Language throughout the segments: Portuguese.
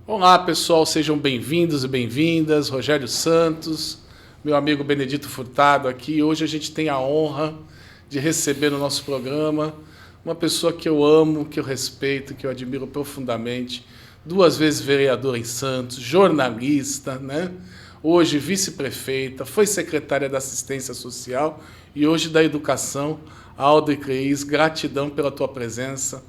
Olá, pessoal, sejam bem-vindos e bem-vindas. Rogério Santos, meu amigo Benedito Furtado aqui. Hoje a gente tem a honra de receber no nosso programa uma pessoa que eu amo, que eu respeito, que eu admiro profundamente. 2 vezes vereadora em Santos, jornalista, né? Hoje vice-prefeita, foi secretária da Assistência Social e hoje da Educação. Audrey Creis, gratidão pela tua presença.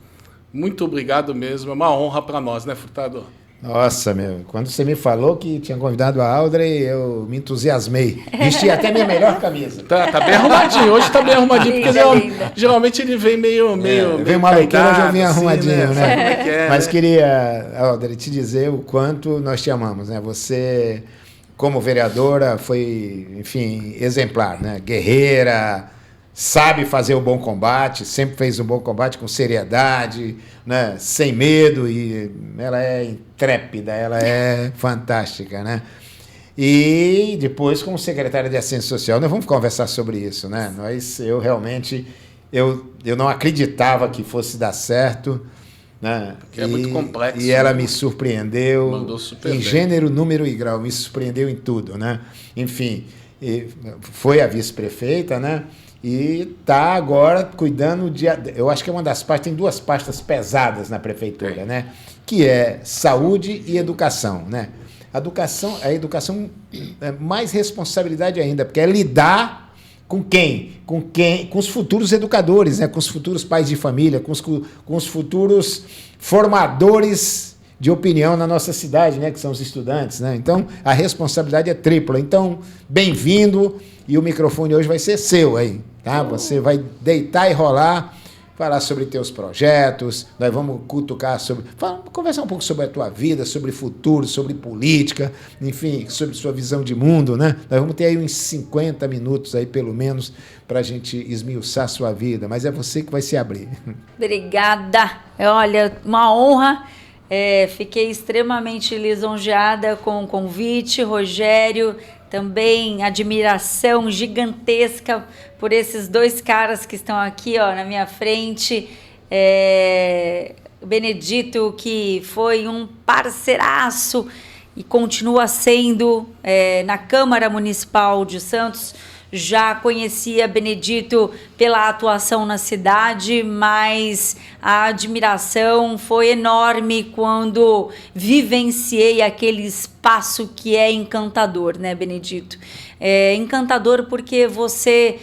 Muito obrigado mesmo, é uma honra para nós, né, Furtado? Nossa, quando você me falou que tinha convidado a Audrey, eu me entusiasmei. Vesti até minha melhor camisa. Tá bem arrumadinho, hoje tá bem arrumadinho, porque geralmente ele vem meio vem maloqueiro, hoje eu vim arrumadinho, né? Mas né? queria, Audrey, te dizer o quanto nós te amamos, né? Você, como vereadora, foi, enfim, exemplar, né? Guerreira, sabe fazer o bom combate, sempre fez um bom combate com seriedade, né? Sem medo, e ela é intrépida, ela é fantástica, né? E depois, como secretária de Assistência Social, nós vamos conversar sobre isso, né? Eu realmente, eu não acreditava que fosse dar certo, né? Porque é muito complexo. E ela me surpreendeu Mandou super em bem. gênero, número e grau, me surpreendeu em tudo, né? Enfim, foi a vice-prefeita, né? E está agora cuidando de... Eu acho que é uma das pastas, tem 2 pastas pesadas na prefeitura, né? Que é saúde e educação, né? A educação é mais responsabilidade ainda, porque é lidar com quem? Com os futuros educadores, né? Com os futuros pais de família, com os futuros formadores de opinião na nossa cidade, né? Que são os estudantes, né? Então, a responsabilidade é tripla. Então, bem-vindo, e o microfone hoje vai ser seu aí, tá? Você vai deitar e rolar, falar sobre teus projetos, nós vamos cutucar conversar um pouco sobre a tua vida, sobre futuro, sobre política, enfim, sobre sua visão de mundo, né? Nós vamos ter aí uns 50 minutos aí, pelo menos, para a gente esmiuçar a sua vida, mas é você que vai se abrir. Obrigada. Olha, uma honra. Fiquei extremamente lisonjeada com o convite, Rogério. Também admiração gigantesca por esses 2 caras que estão aqui, ó, na minha frente. Benedito, que foi um parceiraço e continua sendo na Câmara Municipal de Santos. Já conhecia Benedito pela atuação na cidade, mas a admiração foi enorme quando vivenciei aquele espaço que é encantador, né, Benedito? É encantador porque você,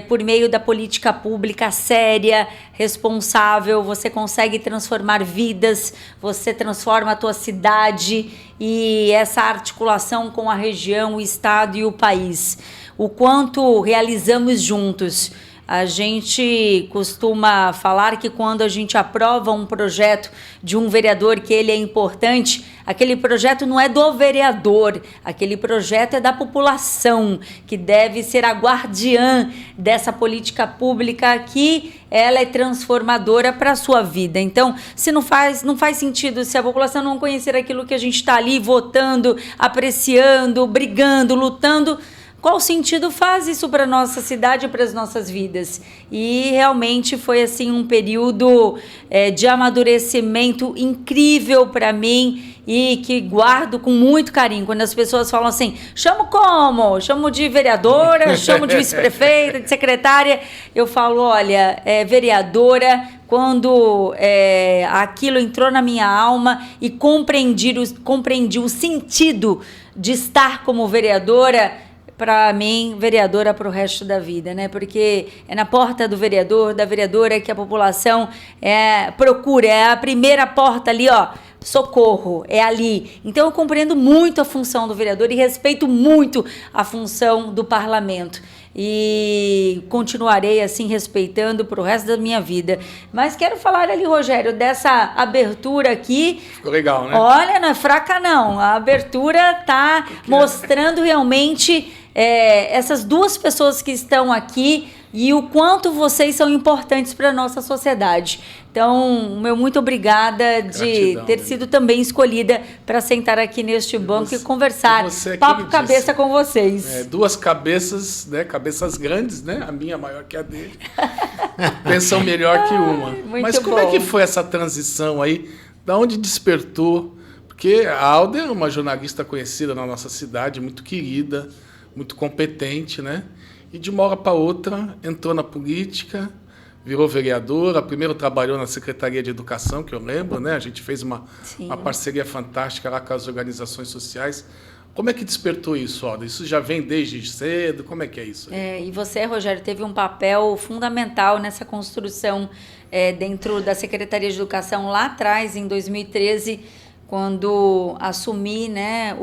por meio da política pública séria, responsável, você consegue transformar vidas, você transforma a tua cidade e essa articulação com a região, o estado e o país. O quanto realizamos juntos. A gente costuma falar que quando a gente aprova um projeto de um vereador que ele é importante, aquele projeto não é do vereador, aquele projeto é da população, que deve ser a guardiã dessa política pública que ela é transformadora para a sua vida. Então, se não faz sentido se a população não conhecer aquilo que a gente está ali votando, apreciando, brigando, lutando, qual sentido faz isso para a nossa cidade e para as nossas vidas? E realmente foi assim um período de amadurecimento incrível para mim e que guardo com muito carinho. Quando as pessoas falam assim, chamo como? Chamo de vereadora, chamo de vice-prefeita, de secretária. Eu falo, olha, vereadora, quando aquilo entrou na minha alma e compreendi o sentido de estar como vereadora, para mim, vereadora para o resto da vida, né? Porque é na porta do vereador, da vereadora, que a população procura, é a primeira porta ali, ó, socorro, é ali. Então eu compreendo muito a função do vereador e respeito muito a função do parlamento. E continuarei assim respeitando para o resto da minha vida. Mas quero falar ali, Rogério, dessa abertura aqui. Ficou legal, né? Olha, não é fraca não. A abertura está mostrando realmente essas 2 pessoas que estão aqui e o quanto vocês são importantes para a nossa sociedade. Então, meu muito obrigada de ter sido também escolhida para sentar aqui neste banco e conversar papo cabeça com vocês. 2 cabeças, né? Cabeças grandes, né? A minha maior que a dele. Pensam melhor que uma. Mas como é que foi essa transição aí? Da onde despertou? Porque a Alda é uma jornalista conhecida na nossa cidade, muito querida, muito competente, né? E de uma hora para outra entrou na política, virou vereadora, primeiro trabalhou na Secretaria de Educação, que eu lembro, né? A gente fez uma parceria fantástica lá com as organizações sociais. Como é que despertou isso, Alda? Isso já vem desde cedo? Como é que é isso? E você, Rogério, teve um papel fundamental nessa construção dentro da Secretaria de Educação lá atrás, em 2013, quando assumi, né,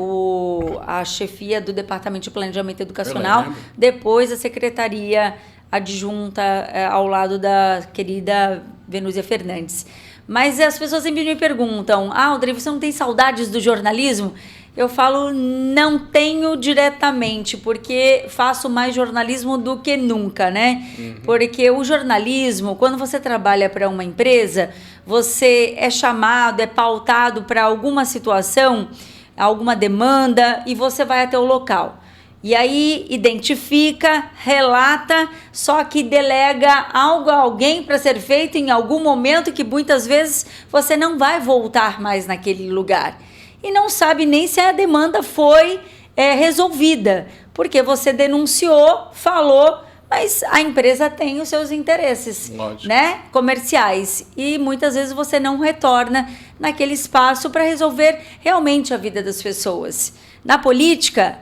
a chefia do Departamento de Planejamento Educacional, depois a Secretaria adjunta ao lado da querida Venúzia Fernandes. Mas as pessoas sempre me perguntam, Audrey, você não tem saudades do jornalismo? Eu falo, não tenho diretamente, porque faço mais jornalismo do que nunca, né? Porque o jornalismo, quando você trabalha para uma empresa, você é chamado, é pautado para alguma situação, alguma demanda, e você vai até o local. E aí identifica, relata, só que delega algo a alguém para ser feito em algum momento que muitas vezes você não vai voltar mais naquele lugar. E não sabe nem se a demanda foi resolvida, porque você denunciou, falou, mas a empresa tem os seus interesses, né, comerciais, e muitas vezes você não retorna naquele espaço para resolver realmente a vida das pessoas. Na política,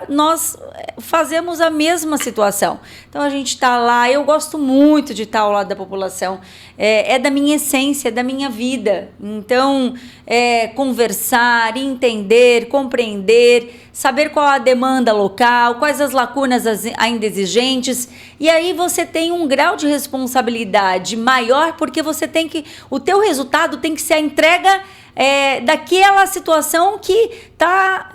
nós fazemos a mesma situação. Então, a gente está lá, eu gosto muito de estar ao lado da população, é da minha essência, é da minha vida. Então, conversar, entender, compreender, saber qual a demanda local, quais as lacunas ainda existentes, e aí você tem um grau de responsabilidade maior, porque você tem que, o teu resultado tem que ser a entrega daquela situação que está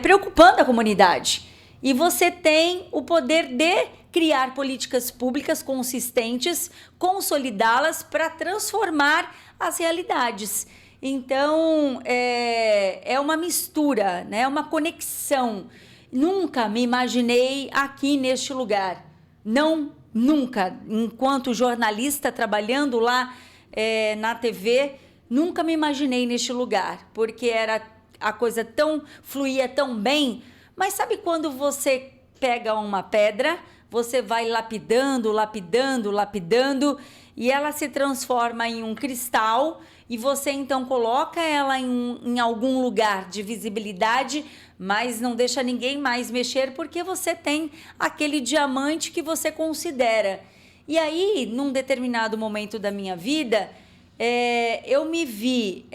preocupando a comunidade. E você tem o poder de criar políticas públicas consistentes, consolidá-las para transformar as realidades. Então, é uma mistura, né? Uma conexão. Nunca me imaginei aqui neste lugar. Não, nunca. Enquanto jornalista trabalhando lá na TV, nunca me imaginei neste lugar, porque a coisa fluía tão bem. Mas sabe quando você pega uma pedra, você vai lapidando, lapidando, lapidando, e ela se transforma em um cristal, e você então coloca ela em algum lugar de visibilidade, mas não deixa ninguém mais mexer, porque você tem aquele diamante que você considera. E aí, num determinado momento da minha vida, eu me vi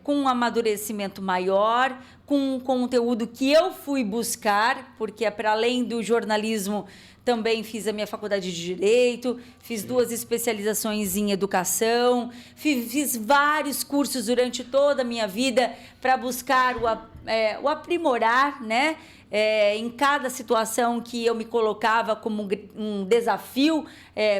com um amadurecimento maior, com um conteúdo que eu fui buscar, porque para além do jornalismo, também fiz a minha faculdade de Direito, fiz 2 especializações em Educação, fiz vários cursos durante toda a minha vida para buscar o aprimorar, né? Em cada situação que eu me colocava como um desafio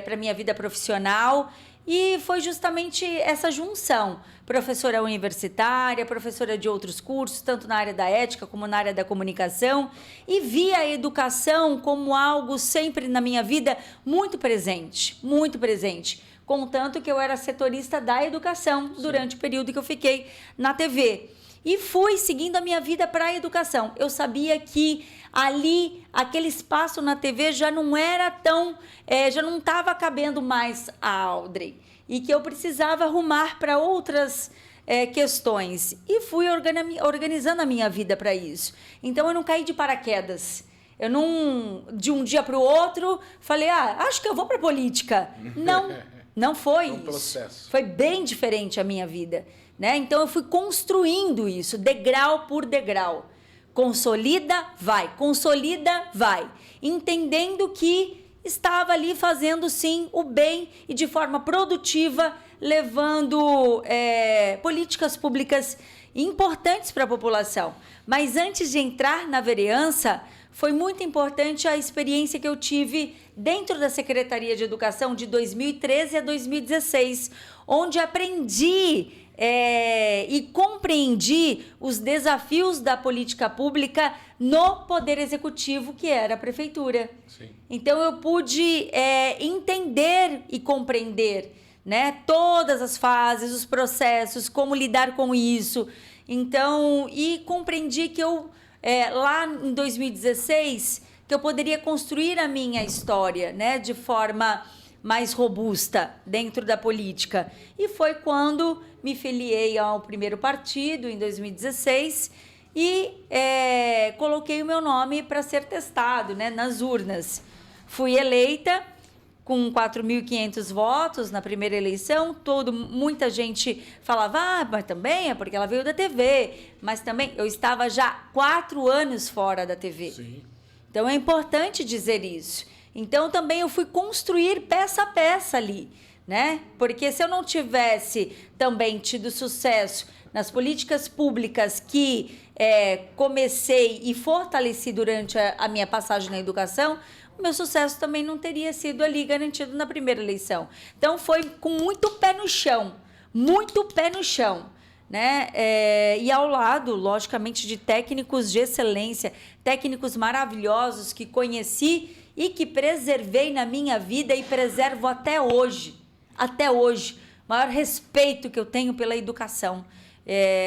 para a minha vida profissional. E foi justamente essa junção, professora universitária, professora de outros cursos, tanto na área da ética como na área da comunicação, e vi a educação como algo sempre na minha vida muito presente, contanto que eu era setorista da educação durante o período que eu fiquei na TV. E fui seguindo a minha vida para a educação. Eu sabia que ali, aquele espaço na TV já não era tão... já não estava cabendo mais a Audrey. E que eu precisava arrumar para outras questões. E fui organizando a minha vida para isso. Então, eu não caí de paraquedas. Eu não, de um dia para o outro, falei, acho que eu vou para a política. Não foi isso. Processo. Foi bem diferente a minha vida. Né? Então, eu fui construindo isso, degrau por degrau. Consolida, vai. Entendendo que estava ali fazendo, sim, o bem e de forma produtiva, levando políticas públicas importantes para a população. Mas antes de entrar na vereança, foi muito importante a experiência que eu tive dentro da Secretaria de Educação de 2013 a 2016, onde aprendi e compreendi os desafios da política pública no Poder Executivo, que era a Prefeitura. Sim. Então, eu pude entender e compreender, né, todas as fases, os processos, como lidar com isso. Então, e compreendi que eu, lá em 2016, que eu poderia construir a minha história, né, de forma mais robusta dentro da política. E foi quando me filiei ao primeiro partido, em 2016, e coloquei o meu nome para ser testado, né, nas urnas. Fui eleita com 4.500 votos na primeira eleição. Muita gente falava, mas também é porque ela veio da TV. Mas também eu estava já 4 anos fora da TV. Sim. Então é importante dizer isso. Então também eu fui construir peça a peça ali, né? Porque se eu não tivesse também tido sucesso nas políticas públicas que comecei e fortaleci durante a minha passagem na educação, o meu sucesso também não teria sido ali garantido na primeira eleição. Então foi com muito pé no chão, né? E ao lado, logicamente, de técnicos de excelência, técnicos maravilhosos que conheci e que preservei na minha vida e preservo até hoje. Até hoje. O maior respeito que eu tenho pela educação.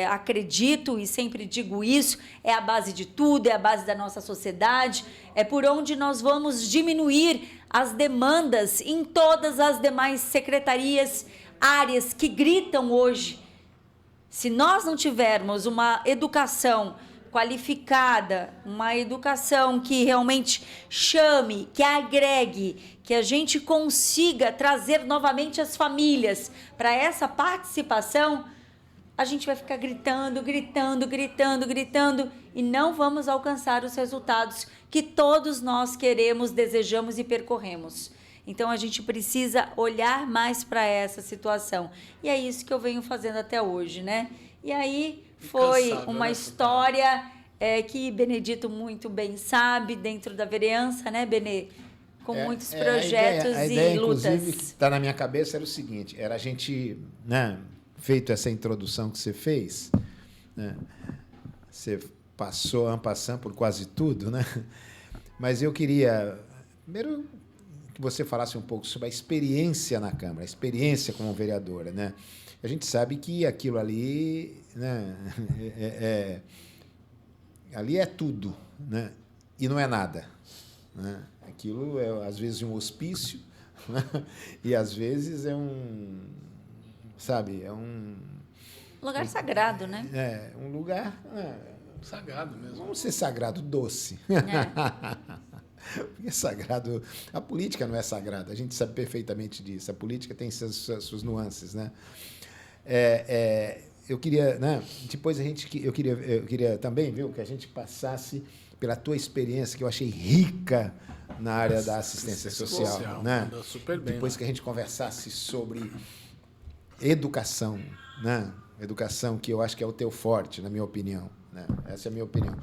Acredito e sempre digo isso, é a base de tudo, é a base da nossa sociedade, é por onde nós vamos diminuir as demandas em todas as demais secretarias, áreas que gritam hoje. Se nós não tivermos uma educação qualificada, uma educação que realmente chame, que agregue, que a gente consiga trazer novamente as famílias para essa participação, a gente vai ficar gritando e não vamos alcançar os resultados que todos nós queremos, desejamos e percorremos. Então a gente precisa olhar mais para essa situação. E é isso que eu venho fazendo até hoje, né? E aí foi uma história que Benedito muito bem sabe, dentro da vereança, né, Benê? Com muitos projetos a ideia, e lutas. Inclusive, que está na minha cabeça era o seguinte, era a gente, né, feito essa introdução que você fez, né, você passou en passant por quase tudo, né? Mas eu queria, primeiro, que você falasse um pouco sobre a experiência na Câmara, a experiência como vereadora, né? A gente sabe que aquilo ali, né, ali é tudo, né? E não é nada, né? Aquilo é, às vezes, um hospício, né? E, às vezes, é um... Sabe? É um... Lugar sagrado, né? Um lugar... Sagrado mesmo. Vamos ser sagrado, doce. Porque é sagrado... A política não é sagrada, a gente sabe perfeitamente disso. A política tem suas nuances, né? Eu queria, né? Depois eu queria também, viu, que a gente passasse pela tua experiência, que eu achei rica na área da assistência social, né? Super bem, depois, né, que a gente conversasse sobre educação, né? Educação, que eu acho que é o teu forte, na minha opinião, né? Essa é a minha opinião.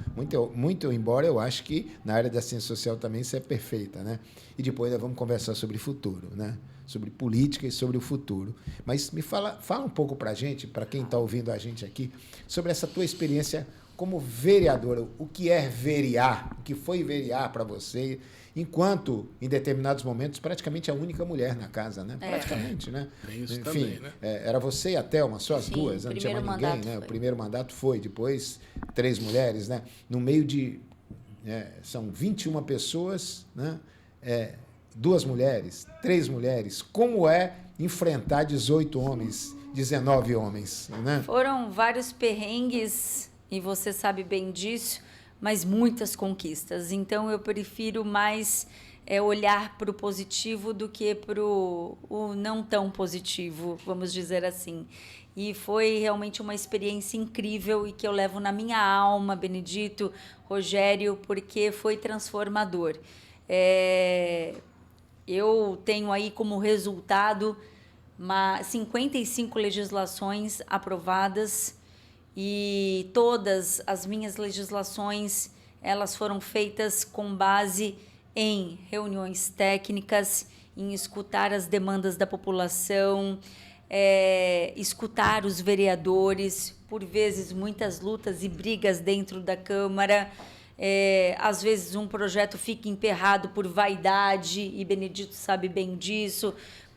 Muito embora eu acho que na área da ciência social também isso é perfeita, né? E depois nós vamos conversar sobre futuro, né? Sobre política e sobre o futuro. Mas me fala um pouco para a gente, para quem está ouvindo a gente aqui, sobre essa tua experiência como vereadora. O que é verear? O que foi verear para você? Enquanto, em determinados momentos, praticamente a única mulher na casa, né? Praticamente, né? Tem isso. Enfim, também, né? Era você e a Thelma, só as duas, não tinha mais ninguém, né? O primeiro mandato foi, depois 3 mulheres, né? No meio de... são 21 pessoas, né? 2 mulheres, 3 mulheres. Como é enfrentar 18 homens, 19 homens, né? Foram vários perrengues, e você sabe bem disso, mas muitas conquistas. Então eu prefiro mais olhar para o positivo do que para o não tão positivo, vamos dizer assim. E foi realmente uma experiência incrível e que eu levo na minha alma, Benedito, Rogério, porque foi transformador. Eu tenho aí como resultado 55 legislações aprovadas, e todas as minhas legislações, elas foram feitas com base em reuniões técnicas, em escutar as demandas da população, escutar os vereadores, por vezes muitas lutas e brigas dentro da Câmara. Às vezes um projeto fica emperrado por vaidade, e Benedito sabe bem disso,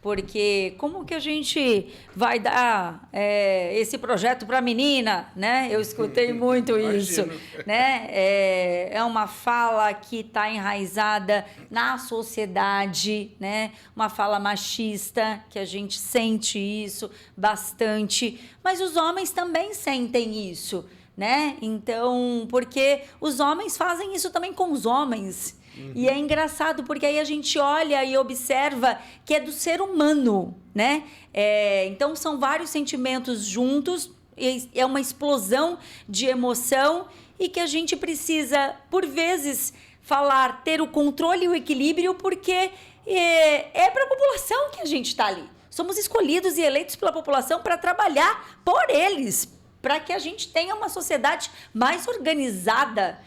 Porque como que a gente vai dar esse projeto para a menina, né? Eu escutei muito isso, né? É uma fala que está enraizada na sociedade, né? Uma fala machista, que a gente sente isso bastante, mas os homens também sentem isso, né? Então, porque os homens fazem isso também com os homens. E é engraçado, porque aí a gente olha e observa que é do ser humano, né? Então, são vários sentimentos juntos, é uma explosão de emoção e que a gente precisa, por vezes, falar, ter o controle e o equilíbrio, porque é para a população que a gente está ali. Somos escolhidos e eleitos pela população para trabalhar por eles, para que a gente tenha uma sociedade mais organizada.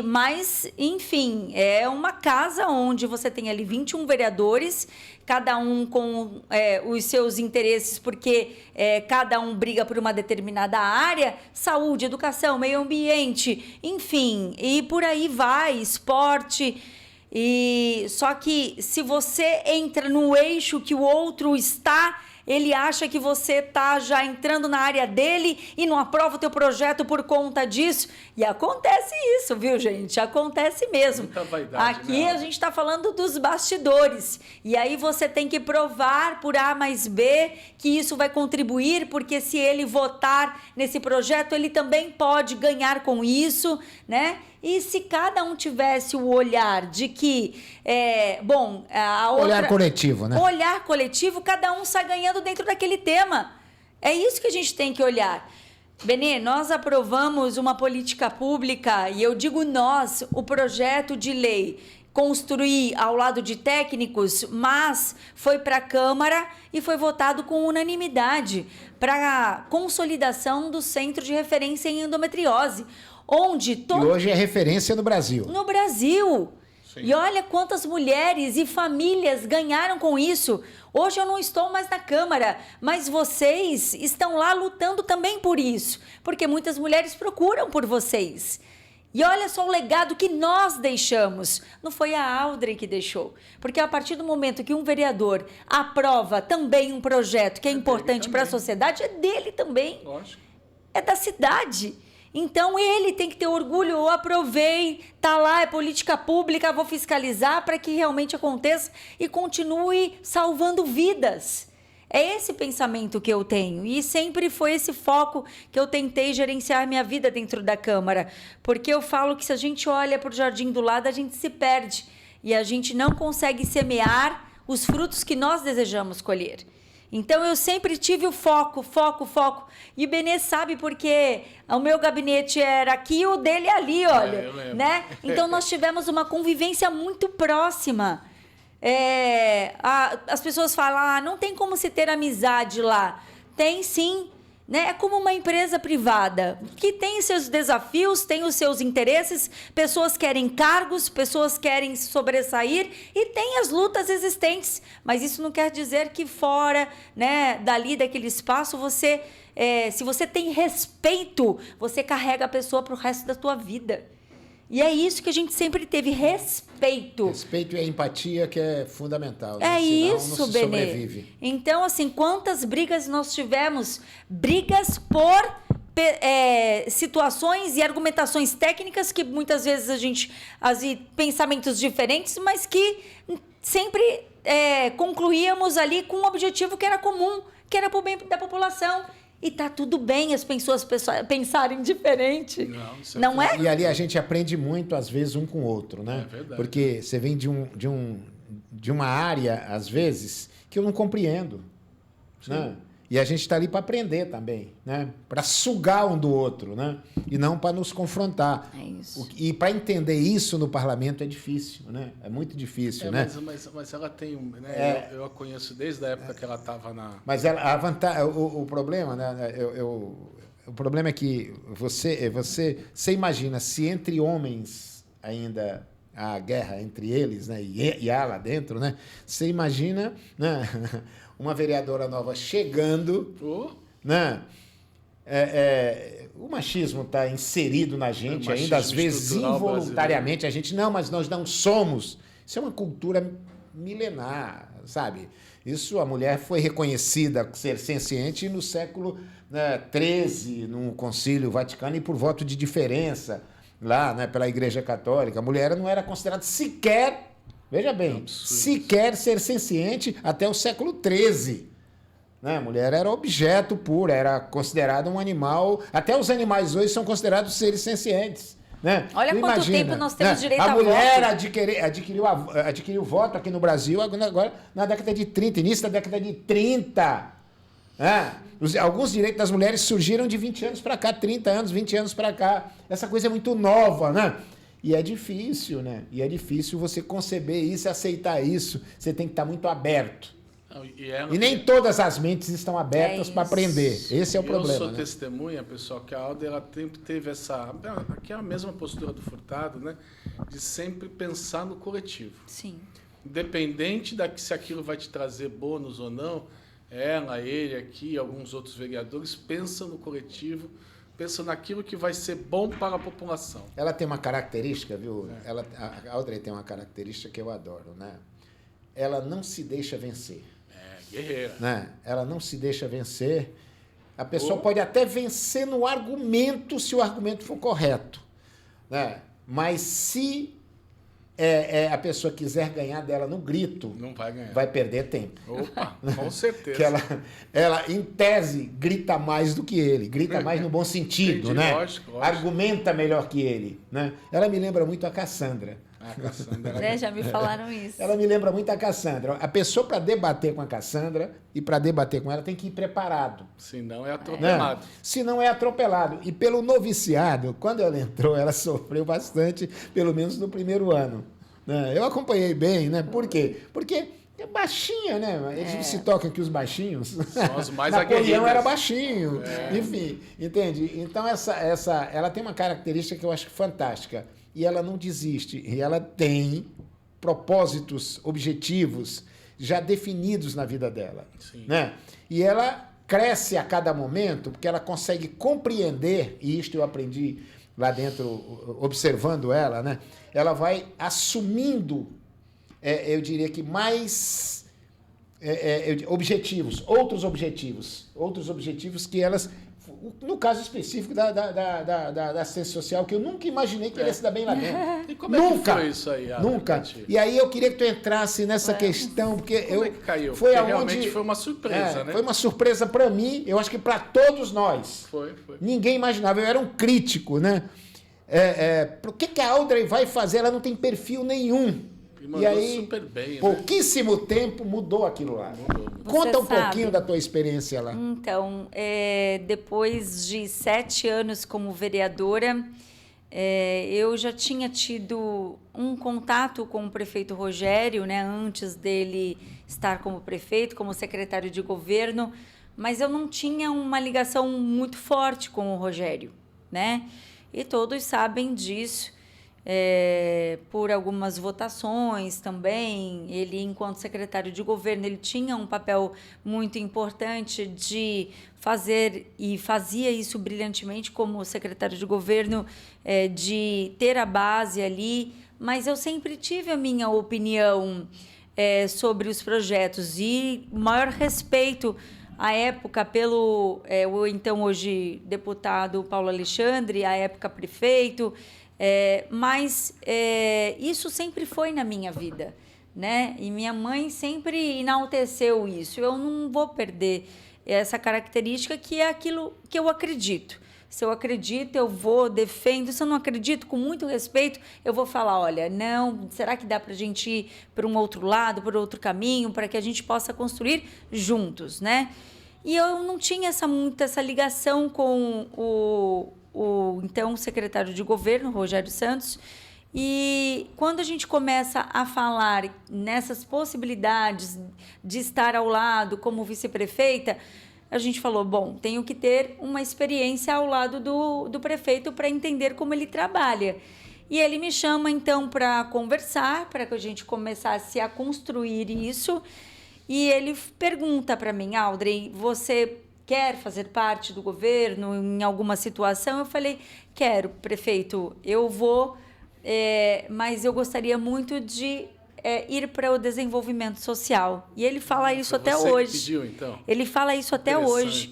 Mas, enfim, é uma casa onde você tem ali 21 vereadores, cada um com os seus interesses, porque cada um briga por uma determinada área, saúde, educação, meio ambiente, enfim, e por aí vai, esporte. Só que se você entra no eixo que o outro está, ele acha que você está já entrando na área dele e não aprova o teu projeto por conta disso. E acontece isso, viu, gente? Acontece mesmo. Muita vaidade, aqui, né? A gente está falando dos bastidores. E aí você tem que provar por A mais B que isso vai contribuir, porque se ele votar nesse projeto, ele também pode ganhar com isso, né? E se cada um tivesse o olhar de que, olhar coletivo, né? Olhar coletivo, cada um sai ganhando dentro daquele tema. É isso que a gente tem que olhar. Benê, nós aprovamos uma política pública, e eu digo nós, o projeto de lei construir ao lado de técnicos, mas foi para a Câmara e foi votado com unanimidade para a consolidação do Centro de Referência em Endometriose, onde E hoje é referência no Brasil. No Brasil. Sim. E olha quantas mulheres e famílias ganharam com isso. Hoje eu não estou mais na Câmara, mas vocês estão lá lutando também por isso, porque muitas mulheres procuram por vocês. E olha só o legado que nós deixamos. Não foi a Audrey que deixou. Porque a partir do momento que um vereador aprova também um projeto que é importante para a sociedade, é dele também. Lógico. É da cidade. Então ele tem que ter orgulho. Eu aprovei, tá lá, é política pública, vou fiscalizar para que realmente aconteça e continue salvando vidas. É esse pensamento que eu tenho e sempre foi esse foco que eu tentei gerenciar minha vida dentro da Câmara, porque eu falo que se a gente olha para o jardim do lado, a gente se perde e a gente não consegue semear os frutos que nós desejamos colher. Então eu sempre tive o foco. E o Benê sabe porque o meu gabinete era aqui e o dele ali, olha, eu lembro. né? Então nós tivemos uma convivência muito próxima. As pessoas falam, não tem como se ter amizade lá. Tem sim, né? É como uma empresa privada, que tem seus desafios, tem os seus interesses, pessoas querem cargos, pessoas querem sobressair e tem as lutas existentes, mas isso não quer dizer que fora, né, dali daquele espaço, você, se você tem respeito, você carrega a pessoa para o resto da tua vida. E é isso que a gente sempre teve, respeito. Respeito e a empatia que é fundamental. É né? Senão isso, não se Benê. sobrevive. Então, assim, quantas brigas nós tivemos? Brigas por situações e argumentações técnicas que muitas vezes a gente... pensamentos diferentes, mas que sempre concluíamos ali com um objetivo que era comum, que era para o bem da população. E tá tudo bem as pessoas pensarem diferente. Não é? E ali a gente aprende muito, às vezes, um com o outro, né? É verdade. Porque você vem de uma área, às vezes, que eu não compreendo. Né? E a gente está ali para aprender também, né? Para sugar um do outro, né? E não para nos confrontar. É isso. E para entender isso no parlamento é difícil, né? É muito difícil, né? Mas ela tem, né? Eu a conheço desde a época que ela estava na... Mas a vantagem, o problema, né? O problema é que você imagina se entre homens ainda a guerra entre eles, né? E há lá dentro, né? Você imagina, né? Uma vereadora nova chegando, né? O machismo está inserido na gente ainda, às vezes involuntariamente. A gente, não, mas nós não somos. Isso é uma cultura milenar. sabe? Isso, a mulher foi reconhecida ser senciente no século XIII, no Concílio Vaticano, e por voto de diferença, lá, né, pela Igreja Católica. A mulher não era considerada sequer, veja bem, sequer ser senciente até o século XIII. Né? A mulher era objeto puro, era considerada um animal. Até os animais hoje são considerados seres sencientes. Né? Olha quanto tempo nós temos direito a voto. A mulher adquiriu voto aqui no Brasil agora na década de 30, início da década de 30. Alguns direitos das mulheres surgiram de 20 anos para cá, 30 anos, 20 anos para cá. Essa coisa é muito nova, né? E é difícil, né? E é difícil você conceber isso, aceitar isso. Você tem que estar muito aberto. E nem todas as mentes estão abertas para aprender. Esse é o problema. Eu sou testemunha, pessoal, que a Alda ela sempre teve essa... Aqui é a mesma postura do Furtado, né? De sempre pensar no coletivo. Sim. Independente se aquilo vai te trazer bônus ou não, ela, ele aqui, alguns outros vereadores, pensam no coletivo, pensam naquilo que vai ser bom para a população. Ela tem uma característica, viu? A Audrey tem uma característica que eu adoro, né? Ela não se deixa vencer. Guerreira. Né? Ela não se deixa vencer. A pessoa pode até vencer no argumento, se o argumento for correto. Né? Mas se a pessoa quiser ganhar dela no grito, não vai ganhar. Vai perder tempo. Opa, com certeza. Que ela, em tese, grita mais do que ele. Grita mais no bom sentido. Entendi, né? Lógico. Argumenta melhor que ele. Né? Ela me lembra muito a Cassandra. A Cassandra. Já me falaram isso. Ela me lembra muito a Cassandra. A pessoa, para debater com a Cassandra e para debater com ela, tem que ir preparado. Senão é atropelado. Senão é atropelado. E pelo noviciado, quando ela entrou, ela sofreu bastante, pelo menos no primeiro ano. Eu acompanhei bem, né? Por quê? Porque é baixinha, né? Eles se tocam que os baixinhos. São os mais Napoleão aguerridos. era baixinho. Enfim, entende? Então, ela tem uma característica que eu acho fantástica. E ela não desiste. E ela tem propósitos, objetivos já definidos na vida dela. Sim. Né? E ela cresce a cada momento porque ela consegue compreender, e isto eu aprendi lá dentro, observando ela, né? Ela vai assumindo, eu diria que mais outros objetivos que elas, no caso específico da assistência social, que eu nunca imaginei que ele ia se dar bem lá dentro. E como é que foi isso aí? Nunca. E aí eu queria que tu entrasse nessa questão, porque como é que caiu? Foi porque realmente foi uma surpresa, né? Foi uma surpresa para mim, eu acho que para todos nós. Foi. Ninguém imaginava, eu era um crítico, né? O que a Audrey vai fazer? Ela não tem perfil nenhum. E aí, super bem, pouquíssimo tempo mudou aquilo lá. Conta um pouquinho da tua experiência lá. Então, depois de 7 anos como vereadora, eu já tinha tido um contato com o prefeito Rogério, né, antes dele estar como prefeito, como secretário de governo, mas eu não tinha uma ligação muito forte com o Rogério, né? E todos sabem disso. Por algumas votações também, ele, enquanto secretário de governo, ele tinha um papel muito importante de fazer, e fazia isso brilhantemente como secretário de governo, de ter a base ali, mas eu sempre tive a minha opinião sobre os projetos e maior respeito à época pelo o então hoje deputado Paulo Alexandre, à época prefeito. Mas isso sempre foi na minha vida, né? E minha mãe sempre enalteceu isso. Eu não vou perder essa característica, que é aquilo que eu acredito. Se eu acredito, eu vou, defendo. Se eu não acredito, com muito respeito, eu vou falar, olha, não, será que dá para a gente ir para um outro lado, por outro caminho, para que a gente possa construir juntos, né? E eu não tinha essa ligação com o então secretário de governo, Rogério Santos, e quando a gente começa a falar nessas possibilidades de estar ao lado como vice-prefeita, a gente falou, bom, tenho que ter uma experiência ao lado do prefeito para entender como ele trabalha. E ele me chama então para conversar, para que a gente começasse a construir isso, e ele pergunta para mim, Audrey, você quer fazer parte do governo em alguma situação? Eu falei, quero, prefeito, eu vou, mas eu gostaria muito de ir para o desenvolvimento social. E ele fala isso até você hoje. Que pediu, então? Ele fala isso até hoje.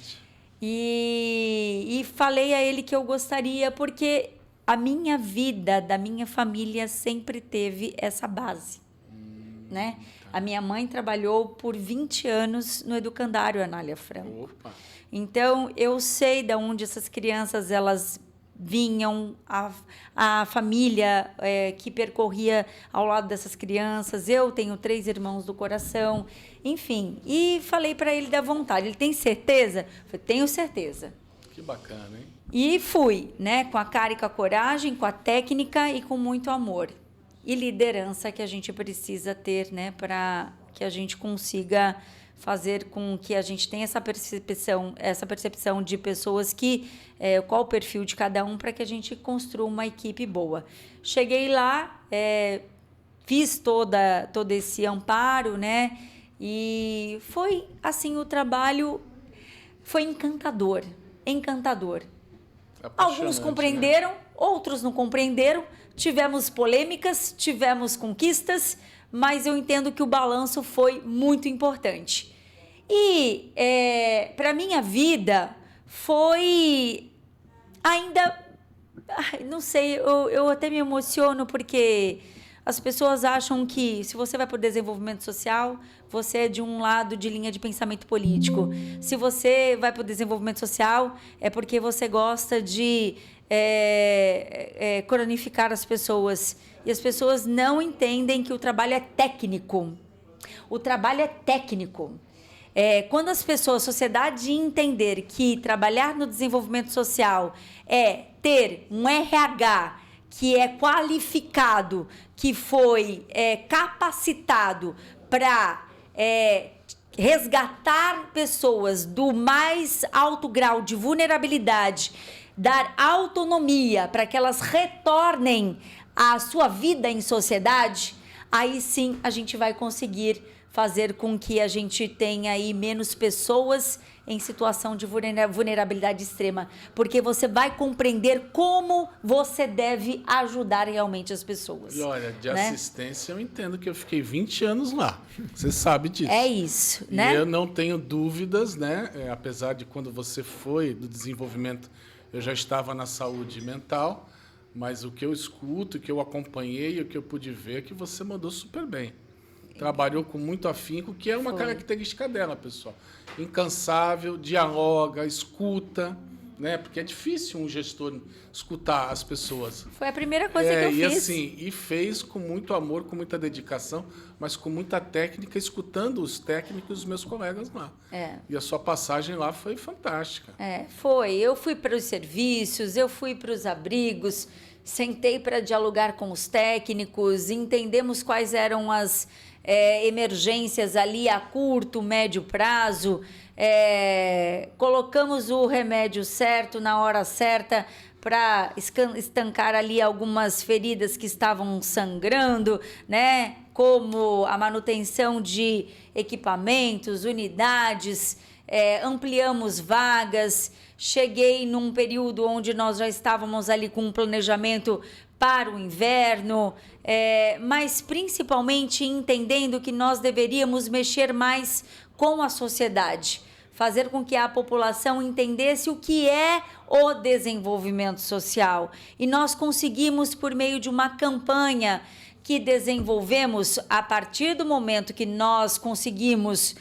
E falei a ele que eu gostaria, porque a minha vida, da minha família, sempre teve essa base. Né? A minha mãe trabalhou por 20 anos no Educandário Anália Franco. Opa. Então, eu sei de onde essas crianças elas vinham, a família que percorria ao lado dessas crianças. Eu tenho 3 irmãos do coração, enfim. E falei para ele da vontade. Ele tem certeza? Eu falei, tenho certeza. Que bacana, hein? E fui, né? Com a cara e com a coragem, com a técnica e com muito amor. E liderança que a gente precisa ter, né? Para que a gente consiga fazer com que a gente tenha essa percepção de pessoas que, qual o perfil de cada um, para que a gente construa uma equipe boa. Cheguei lá, fiz todo esse amparo, né? E foi, assim, o trabalho foi encantador. Alguns compreenderam, né? Outros não compreenderam. Tivemos polêmicas, tivemos conquistas, mas eu entendo que o balanço foi muito importante. E para minha vida foi ainda, não sei, eu até me emociono porque as pessoas acham que se você vai para o desenvolvimento social, você é de um lado de linha de pensamento político. Se você vai para o desenvolvimento social, é porque você gosta de cronificar as pessoas. E as pessoas não entendem que o trabalho é técnico. O trabalho é técnico. Quando as pessoas, a sociedade entender que trabalhar no desenvolvimento social é ter um RH que é qualificado, que foi capacitado para resgatar pessoas do mais alto grau de vulnerabilidade, dar autonomia para que elas retornem à sua vida em sociedade, aí sim a gente vai conseguir fazer com que a gente tenha aí menos pessoas em situação de vulnerabilidade extrema, porque você vai compreender como você deve ajudar realmente as pessoas. E olha, de assistência eu entendo que eu fiquei 20 anos lá, você sabe disso. É isso, né? E eu não tenho dúvidas, né? Apesar de quando você foi do desenvolvimento, eu já estava na saúde mental, mas o que eu escuto, o que eu acompanhei, o que eu pude ver é que você mandou super bem. Trabalhou com muito afinco, que é uma característica dela, pessoal. Incansável, dialoga, escuta, né? Porque é difícil um gestor escutar as pessoas. Foi a primeira coisa que eu fiz. Assim, e fez com muito amor, com muita dedicação, mas com muita técnica, escutando os técnicos dos meus colegas lá. E a sua passagem lá foi fantástica. Foi. Eu fui para os serviços, eu fui para os abrigos, sentei para dialogar com os técnicos, entendemos quais eram as emergências ali a curto, médio prazo, colocamos o remédio certo na hora certa para estancar ali algumas feridas que estavam sangrando, né? Como a manutenção de equipamentos, unidades, ampliamos vagas. Cheguei num período onde nós já estávamos ali com um planejamento para o inverno, mas principalmente entendendo que nós deveríamos mexer mais com a sociedade, fazer com que a população entendesse o que é o desenvolvimento social. E nós conseguimos, por meio de uma campanha que desenvolvemos a partir do momento que nós conseguimos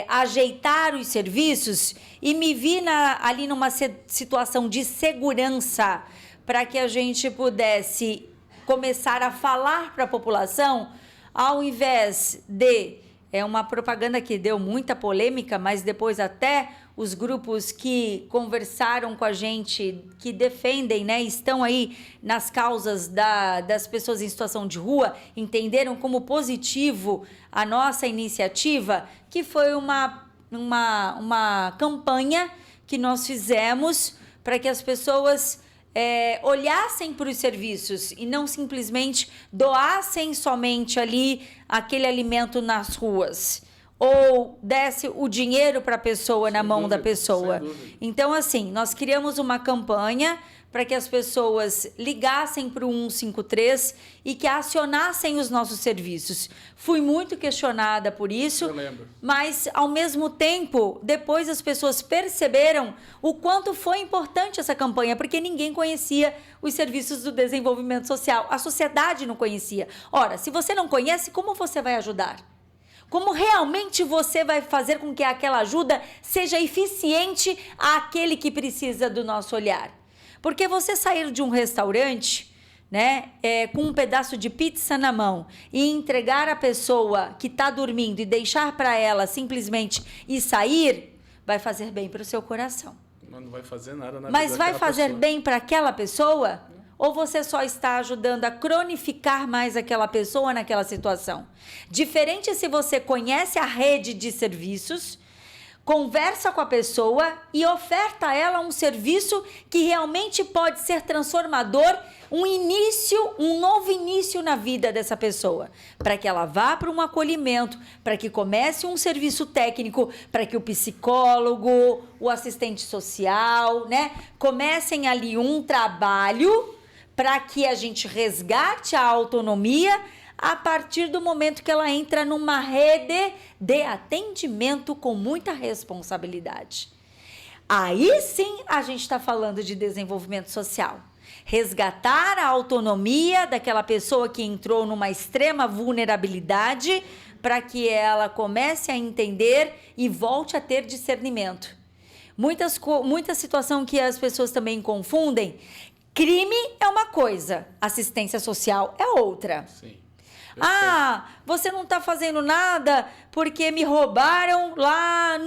ajeitar os serviços, e me vi ali numa situação de segurança para que a gente pudesse começar a falar para a população, ao invés de uma propaganda que deu muita polêmica, mas depois até os grupos que conversaram com a gente, que defendem, né, estão aí nas causas das pessoas em situação de rua, entenderam como positivo a nossa iniciativa, que foi uma campanha que nós fizemos para que as pessoas olhassem para os serviços e não simplesmente doassem somente ali aquele alimento nas ruas, ou desse o dinheiro para a pessoa na mão da pessoa. Então, assim, nós criamos uma campanha para que as pessoas ligassem para o 153 e que acionassem os nossos serviços. Fui muito questionada por isso, Eu lembro. mas, ao mesmo tempo, depois as pessoas perceberam o quanto foi importante essa campanha, porque ninguém conhecia os serviços do desenvolvimento social. A sociedade não conhecia. Ora, se você não conhece, como você vai ajudar? Como realmente você vai fazer com que aquela ajuda seja eficiente àquele que precisa do nosso olhar? Porque você sair de um restaurante, né, com um pedaço de pizza na mão e entregar à pessoa que está dormindo e deixar para ela simplesmente ir sair, vai fazer bem para o seu coração. Mas não vai fazer nada na Mas vida vai daquela fazer pessoa. bem para aquela pessoa? Ou você só está ajudando a cronificar mais aquela pessoa naquela situação? Diferente se você conhece a rede de serviços, conversa com a pessoa e oferta a ela um serviço que realmente pode ser transformador, um novo início na vida dessa pessoa, para que ela vá para um acolhimento, para que comece um serviço técnico, para que o psicólogo, o assistente social, né, comecem ali um trabalho para que a gente resgate a autonomia a partir do momento que ela entra numa rede de atendimento com muita responsabilidade. Aí sim a gente está falando de desenvolvimento social. Resgatar a autonomia daquela pessoa que entrou numa extrema vulnerabilidade para que ela comece a entender e volte a ter discernimento. Muita situação que as pessoas também confundem. Crime é uma coisa, assistência social é outra. Sim. Ah, você não está fazendo nada porque me roubaram lá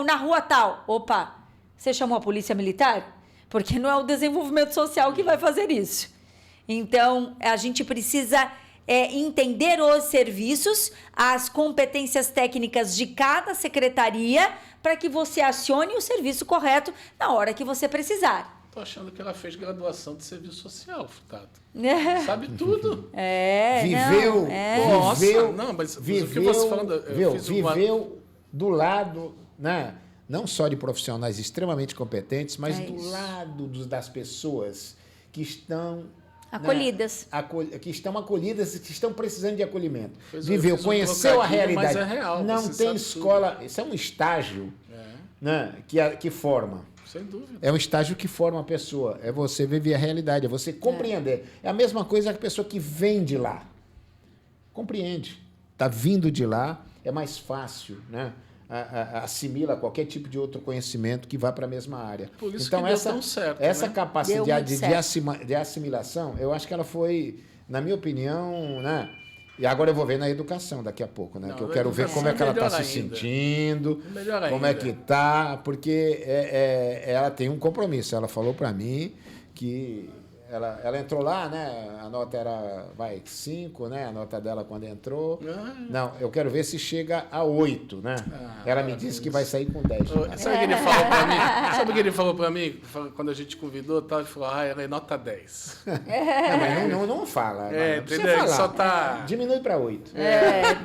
na rua tal. Opa, você chamou a polícia militar? Porque não é o desenvolvimento social que vai fazer isso. Então, a gente precisa entender os serviços, as competências técnicas de cada secretaria para que você acione o serviço correto na hora que você precisar. Tô achando que ela fez graduação de serviço social, Furtado. Sabe tudo. Viveu, Nossa, não, mas viveu, o que você falando, eu fiz viveu do lado, né, não só de profissionais extremamente competentes, mas do lado das pessoas que estão acolhidas. Que estão acolhidas, que estão precisando de acolhimento. Fez Viveu, conheceu a realidade. Mas é real, não tem escola, isso é um estágio né, que forma. Sem dúvida. É um estágio que forma a pessoa. É você viver a realidade, é você compreender. É a mesma coisa que a pessoa que vem de lá. Compreende. Está vindo de lá, é mais fácil, né? Assimila qualquer tipo de outro conhecimento que vá para a mesma área. Por isso então, que deu tão certo, essa né? capacidade de assimilação, eu acho que ela foi, na minha opinião, né? E agora eu vou ver na educação daqui a pouco, né? Não, que eu quero ver como é que ela está se sentindo, como é que tá, porque ela tem um compromisso. Ela falou para mim que ela entrou lá, né? A nota era 5, né? A nota dela quando entrou. Não, eu quero ver se chega a 8, né? Ela me disse que vai sair com 10. Sabe o que ele falou para mim? Sabe o que ele falou para mim? Quando a gente convidou, tal, ele falou: ela é nota 10. Não, mas não fala. Não entendeu? Ele só tá... Diminui para 8.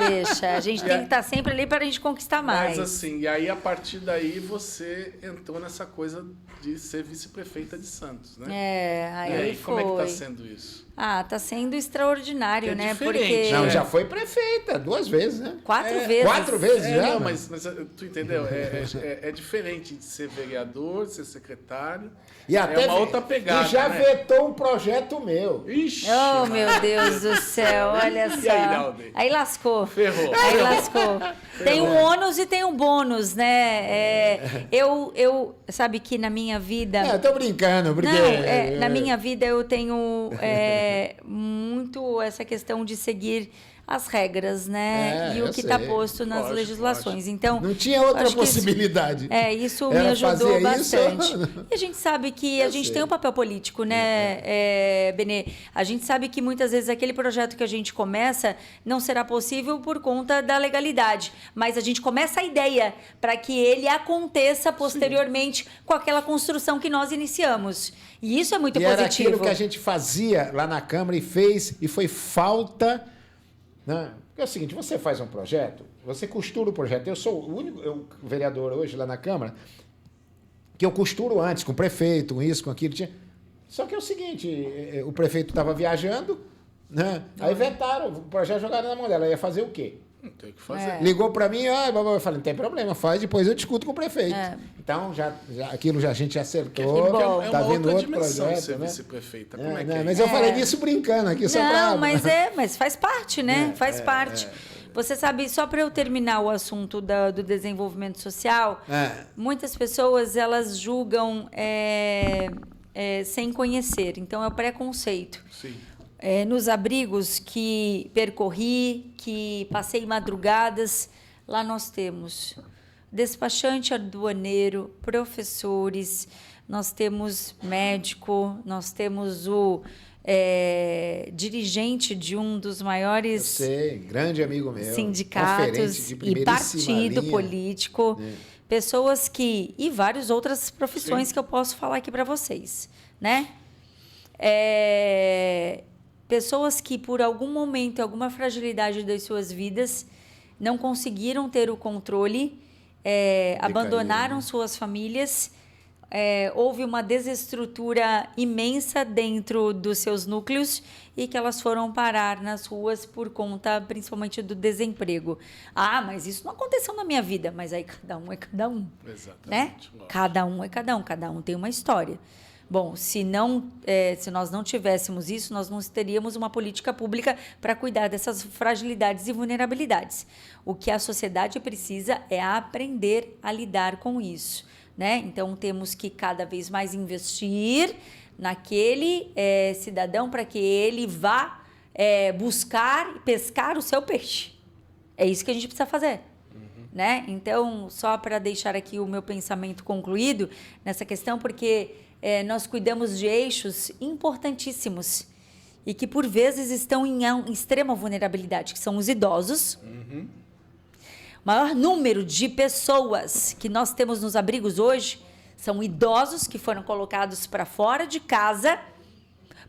Deixa. A gente tem que estar sempre ali para a gente conquistar mais. Mas assim, e aí a partir daí você entrou nessa coisa de ser vice-prefeita de Santos, né? Aí como é que está sendo isso? Tá sendo extraordinário, né? Diferente. Porque... Não, já foi prefeita 2 vezes, né? 4 vezes. 4 vezes já. Não, mas tu entendeu? É diferente de ser vereador, de ser secretário. E até uma outra pegada. E já né? vetou um projeto meu. Ixi! Oh, meu Deus do céu, olha só. E aí, Naldi? Aí lascou. Ferrou. Aí lascou. Tem um ônus e tem um bônus, né? Eu sabe que na minha vida... Eu tô brincando, porque... Não, na minha vida eu tenho muito essa questão de seguir as regras, né? E o que está posto nas legislações. Então, não tinha outra possibilidade. Isso me ajudou bastante. E a gente sabe que a gente tem um papel político, né, Benê? A gente sabe que muitas vezes aquele projeto que a gente começa não será possível por conta da legalidade. Mas a gente começa a ideia para que ele aconteça posteriormente com aquela construção que nós iniciamos. E isso é muito positivo. Era aquilo que a gente fazia lá na Câmara e fez, e foi falta... Né? Porque é o seguinte, você faz um projeto, você costura o projeto. Eu sou o único vereador hoje lá na Câmara que eu costuro antes, com o prefeito, com isso, com aquilo. Só que é o seguinte, o prefeito estava viajando, né? Aí vetaram, o projeto jogaram na mão dela. Ia fazer o quê? Não tem o que fazer. Ligou para mim, eu falei, não tem problema, faz, depois eu discuto com o prefeito. Então, aquilo a gente acertou, É tá uma vendo outra outro dimensão projeto, ser né? vice-prefeita. Como é que Mas eu falei disso brincando aqui, só pra... Não, mas faz parte, né? Faz parte. Você sabe, só para eu terminar o assunto do desenvolvimento social, muitas pessoas, elas julgam sem conhecer. Então, é o preconceito. Sim. Nos abrigos que percorri, que passei madrugadas, lá nós temos despachante aduaneiro, professores, nós temos médico, nós temos o dirigente de um dos maiores grande amigo meu, sindicatos e partido político, pessoas e várias outras profissões que eu posso falar aqui para vocês, né? Pessoas que, por algum momento, alguma fragilidade das suas vidas, não conseguiram ter o controle, abandonaram suas famílias, houve uma desestrutura imensa dentro dos seus núcleos e que elas foram parar nas ruas por conta, principalmente, do desemprego. Ah, mas isso não aconteceu na minha vida. Mas aí cada um é cada um. Exatamente. Né? Cada um é cada um tem uma história. Bom, se nós não tivéssemos isso, nós não teríamos uma política pública para cuidar dessas fragilidades e vulnerabilidades. O que a sociedade precisa é aprender a lidar com isso, né? Então, temos que cada vez mais investir naquele cidadão para que ele vá buscar e pescar o seu peixe. É isso que a gente precisa fazer. Né? Então, só para deixar aqui o meu pensamento concluído nessa questão, porque nós cuidamos de eixos importantíssimos e que, por vezes, estão em extrema vulnerabilidade, que são os idosos. O maior número de pessoas que nós temos nos abrigos hoje são idosos que foram colocados para fora de casa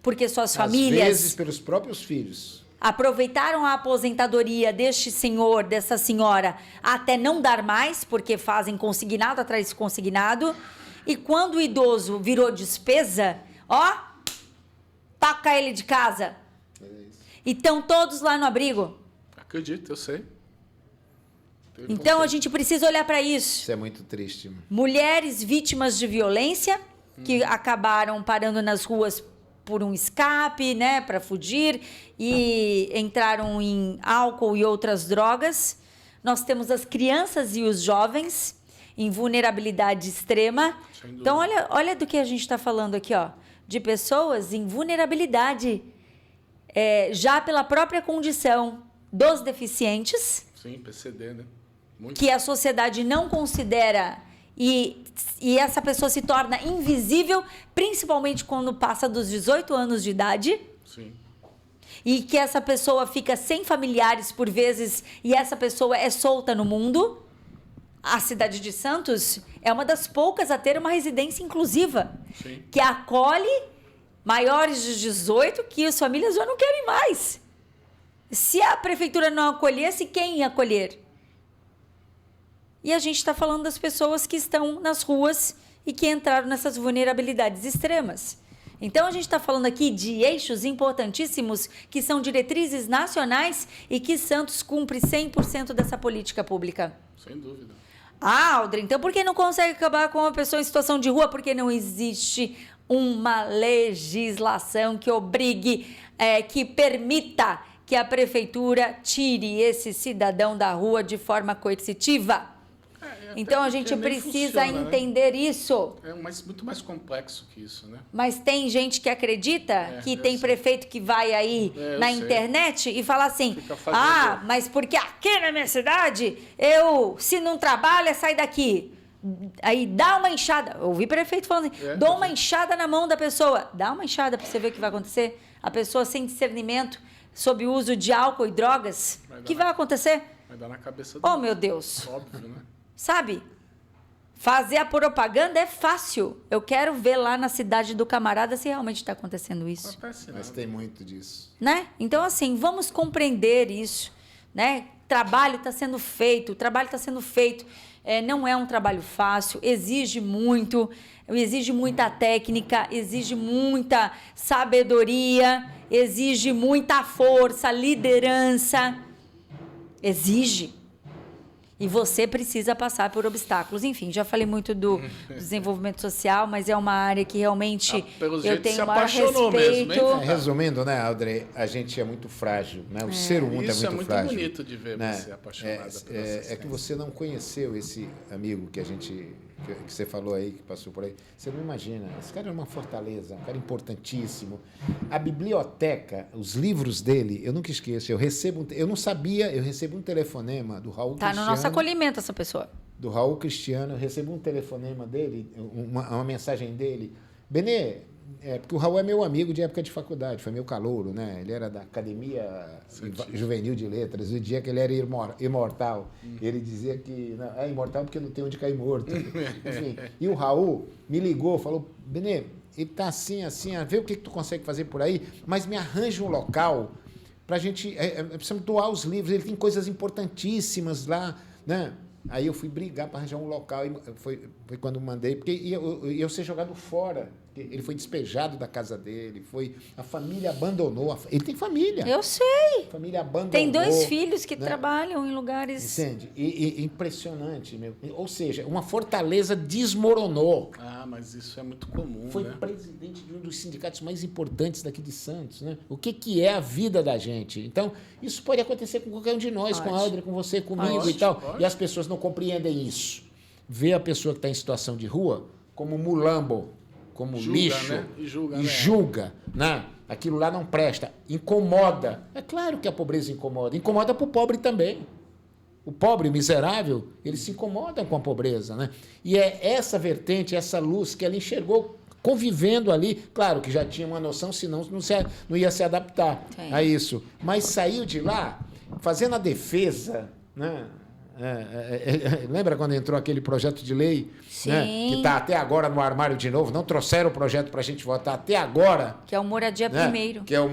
porque suas famílias... Às vezes pelos próprios filhos. Aproveitaram a aposentadoria deste senhor, dessa senhora, até não dar mais, porque fazem consignado atrás de consignado. E quando o idoso virou despesa, taca ele de casa. E estão todos lá no abrigo. Acredito, eu sei. Então a gente precisa olhar para isso. Isso é muito triste. Mulheres vítimas de violência, que acabaram parando nas ruas por um escape, né, para fugir, e entraram em álcool e outras drogas. Nós temos as crianças e os jovens em vulnerabilidade extrema. Então, olha do que a gente está falando aqui, de pessoas em vulnerabilidade, já pela própria condição dos deficientes. Sim, PCD, né? Muito. Que a sociedade não considera e essa pessoa se torna invisível, principalmente quando passa dos 18 anos de idade. Sim. E que essa pessoa fica sem familiares por vezes e essa pessoa é solta no mundo. A cidade de Santos é uma das poucas a ter uma residência inclusiva. Sim. Que acolhe maiores de 18 que as famílias já não querem mais. Se a prefeitura não acolhesse, quem ia acolher? E a gente está falando das pessoas que estão nas ruas e que entraram nessas vulnerabilidades extremas. Então, a gente está falando aqui de eixos importantíssimos que são diretrizes nacionais e que Santos cumpre 100% dessa política pública. Sem dúvida. Aldrin, então por que não consegue acabar com uma pessoa em situação de rua? Porque não existe uma legislação que obrigue, que permita que a prefeitura tire esse cidadão da rua de forma coercitiva. Então a gente precisa entender isso. É muito mais complexo que isso, né? Mas tem gente que acredita que tem prefeito que vai aí na internet e fala assim: mas porque aqui na minha cidade, se não trabalha, sai daqui. Aí dá uma enxada. Eu ouvi prefeito falando assim: dou uma enxada na mão da pessoa. Dá uma enxada para você ver o que vai acontecer. A pessoa sem discernimento, sob o uso de álcool e drogas. O que vai acontecer? Vai dar na cabeça do... Oh, meu Deus. Óbvio, né? Sabe? Fazer a propaganda é fácil. Eu quero ver lá na cidade do camarada se realmente está acontecendo isso. Mas tem muito disso. Né? Então, assim, vamos compreender isso. Né? O trabalho está sendo feito. Não é um trabalho fácil, exige muita técnica, exige muita sabedoria, exige muita força, liderança. Exige. E você precisa passar por obstáculos. Enfim, já falei muito do desenvolvimento social, mas é uma área que realmente eu tenho maior respeito. Mesmo, hein? Resumindo, né, Audrey, a gente é muito frágil, né? O ser humano é muito frágil. Isso é muito bonito de ver, né? Você apaixonada pela assistência. É que você não conheceu esse amigo que você falou aí, que passou por aí. Você não imagina. Esse cara é uma fortaleza, um cara importantíssimo. A biblioteca, os livros dele, eu nunca esqueço. Eu não sabia, eu recebo um telefonema do Raul Cristiano. Tá no nosso acolhimento essa pessoa. Do Raul Cristiano, eu recebo um telefonema dele, uma mensagem dele. Benê, porque o Raul é meu amigo de época de faculdade, foi meu calouro, né? Ele era da Academia Juvenil de Letras, o dia que ele era imortal. Ele dizia que não, é imortal porque não tem onde cair morto. Enfim, e o Raul me ligou, falou, Benê, ele tá assim, vê o que tu consegue fazer por aí, mas me arranja um local pra gente, precisamos doar os livros, ele tem coisas importantíssimas lá, né? Aí eu fui brigar para arranjar um local, e foi quando mandei, porque ia ser jogado fora. Ele foi despejado da casa dele, a família abandonou. Ele tem família. Eu sei. A família abandonou. Tem 2 filhos que né? trabalham em lugares... Entende? E impressionante. Ou seja, uma fortaleza desmoronou. Ah, mas isso é muito comum, Foi né? presidente de um dos sindicatos mais importantes daqui de Santos. Né? O que é a vida da gente? Então, isso pode acontecer com qualquer um de nós, com a Audrey, com você, comigo e tal. Pode. E as pessoas não compreendem isso. Vê a pessoa que está em situação de rua como mulambo, como julga, lixo, né? E julga, né? Aquilo lá não presta, incomoda. É claro que a pobreza incomoda para o pobre também. O pobre, o miserável, eles se incomodam com a pobreza, né? E é essa vertente, essa luz que ela enxergou convivendo ali, claro que já tinha uma noção, senão não ia se adaptar a isso. Mas saiu de lá fazendo a defesa, né? Lembra quando entrou aquele projeto de lei, né, que está até agora no armário de novo, não trouxeram o projeto para a gente votar até agora. Que é o Moradia Primeiro. Que é um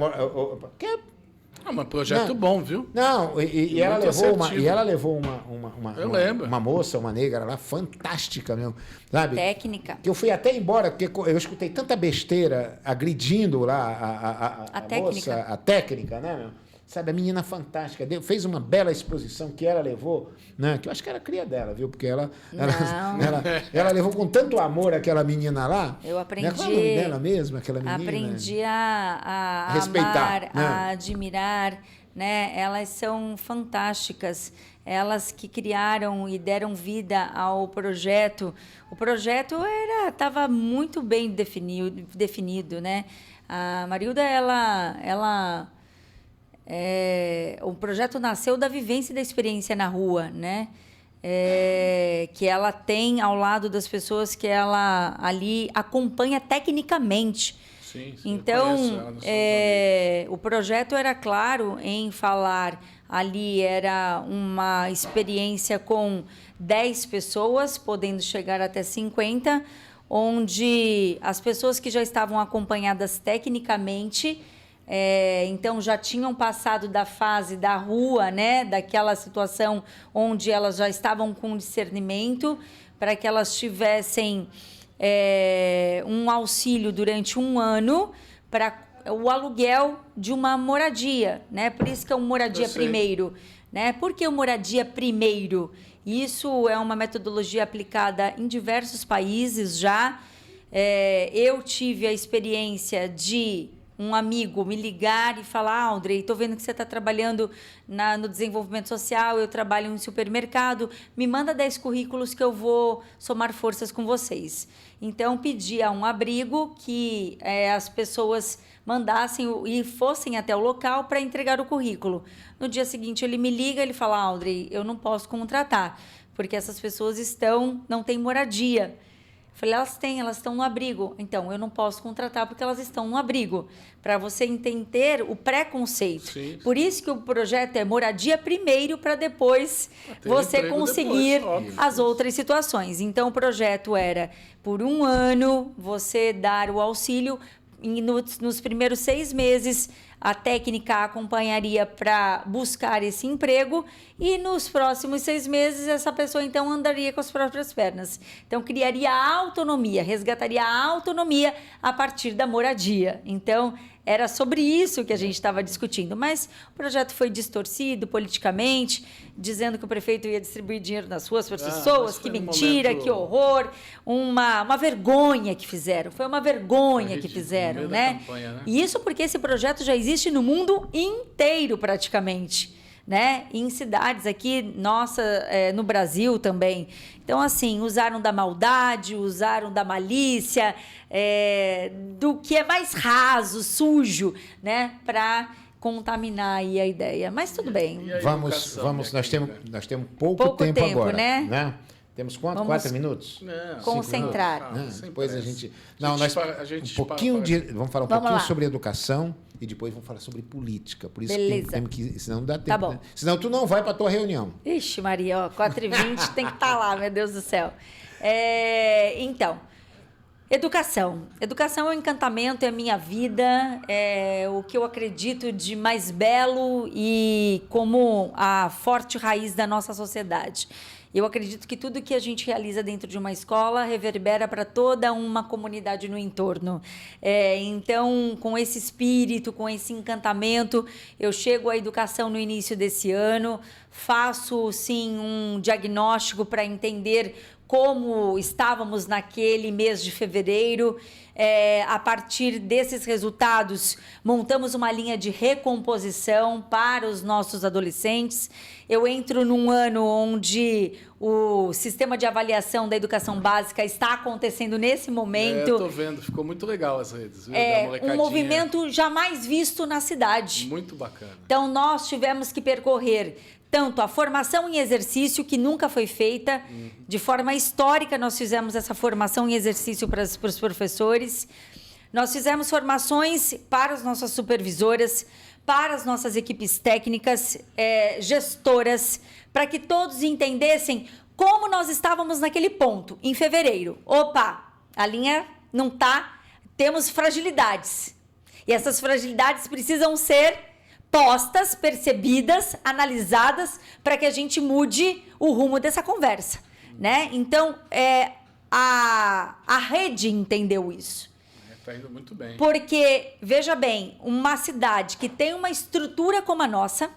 projeto bom, viu? Não, e ela levou uma moça, uma negra lá, fantástica mesmo, sabe? Técnica. Que eu fui até embora, porque eu escutei tanta besteira agredindo lá a técnica. Moça, a técnica, né, meu? Sabe, a menina fantástica, fez uma bela exposição que ela levou, né, que eu acho que era cria dela, viu? Porque ela levou com tanto amor aquela menina lá. Eu aprendi. Qual é o nome dela mesmo, aquela menina? Aprendi a respeitar, amar, né? a admirar, né? Elas são fantásticas. Elas que criaram e deram vida ao projeto. O projeto estava muito bem definido, né? A Marilda, o projeto nasceu da vivência e da experiência na rua, né? Que ela tem ao lado das pessoas que ela ali acompanha tecnicamente. Sim, então, o projeto era claro em falar ali, era uma experiência com 10 pessoas, podendo chegar até 50, onde as pessoas que já estavam acompanhadas tecnicamente... então já tinham passado da fase da rua, né, daquela situação onde elas já estavam com discernimento, para que elas tivessem um auxílio durante 1 ano para o aluguel de uma moradia, né? Por isso que é um moradia primeiro, né? Por que o moradia primeiro? Isso é uma metodologia aplicada em diversos países já. Eu tive a experiência de um amigo me ligar e falar: Audrey, estou vendo que você está trabalhando no desenvolvimento social, eu trabalho em supermercado, me manda 10 currículos que eu vou somar forças com vocês. Então, pedi a um abrigo que as pessoas mandassem e fossem até o local para entregar o currículo. No dia seguinte, ele me liga, ele fala: Audrey, eu não posso contratar, porque essas pessoas não têm moradia. Falei, elas estão no abrigo. Então, eu não posso contratar porque elas estão no abrigo. Para você entender o preconceito. Sim. Por isso que o projeto é moradia primeiro, para depois você conseguir as outras situações. Então, o projeto era, por 1 ano, você dar o auxílio. Nos primeiros 6 meses, a técnica acompanharia para buscar esse emprego e nos próximos 6 meses essa pessoa então andaria com as próprias pernas. Então criaria a autonomia, resgataria a autonomia a partir da moradia. Então era sobre isso que a gente estava discutindo, mas o projeto foi distorcido politicamente, dizendo que o prefeito ia distribuir dinheiro nas ruas para as pessoas, que mentira, que horror, uma vergonha que fizeram, foi uma vergonha que fizeram, né? Campanha, né? E isso porque esse projeto já existe no mundo inteiro praticamente, né? Em cidades aqui, no Brasil também. Então, assim, usaram da maldade, usaram da malícia, do que é mais raso, sujo, né? Para contaminar aí a ideia. Mas tudo bem. Vamos, nós temos pouco tempo agora, né? Temos quanto? Vamos 4 minutos? Não, concentrar. Depois a gente... Vamos falar sobre educação e depois vamos falar sobre política. Por isso que senão não dá tempo. Tá bom. Né? Senão tu não vai para a tua reunião. Ixi, Maria, ó, 4h20 tem que estar lá, meu Deus do céu. Então, educação. Educação é um encantamento, é a minha vida, é o que eu acredito de mais belo e como a forte raiz da nossa sociedade. Eu acredito que tudo que a gente realiza dentro de uma escola reverbera para toda uma comunidade no entorno. Então, com esse espírito, com esse encantamento, eu chego à educação no início desse ano, faço, sim, um diagnóstico para entender como estávamos naquele mês de fevereiro. A partir desses resultados, montamos uma linha de recomposição para os nossos adolescentes. Eu entro num ano onde o sistema de avaliação da educação básica está acontecendo nesse momento. Estou vendo, ficou muito legal as redes. Viu? Um movimento jamais visto na cidade. Muito bacana. Então, nós tivemos que percorrer tanto a formação em exercício, que nunca foi feita, de forma histórica nós fizemos essa formação em exercício para os professores, nós fizemos formações para as nossas supervisoras, para as nossas equipes técnicas, gestoras, para que todos entendessem como nós estávamos naquele ponto, em fevereiro. Opa, a linha não está, temos fragilidades, e essas fragilidades precisam ser postas, percebidas, analisadas, para que a gente mude o rumo dessa conversa, né? Então, a rede entendeu isso. Está indo muito bem. Porque, veja bem, uma cidade que tem uma estrutura como a nossa,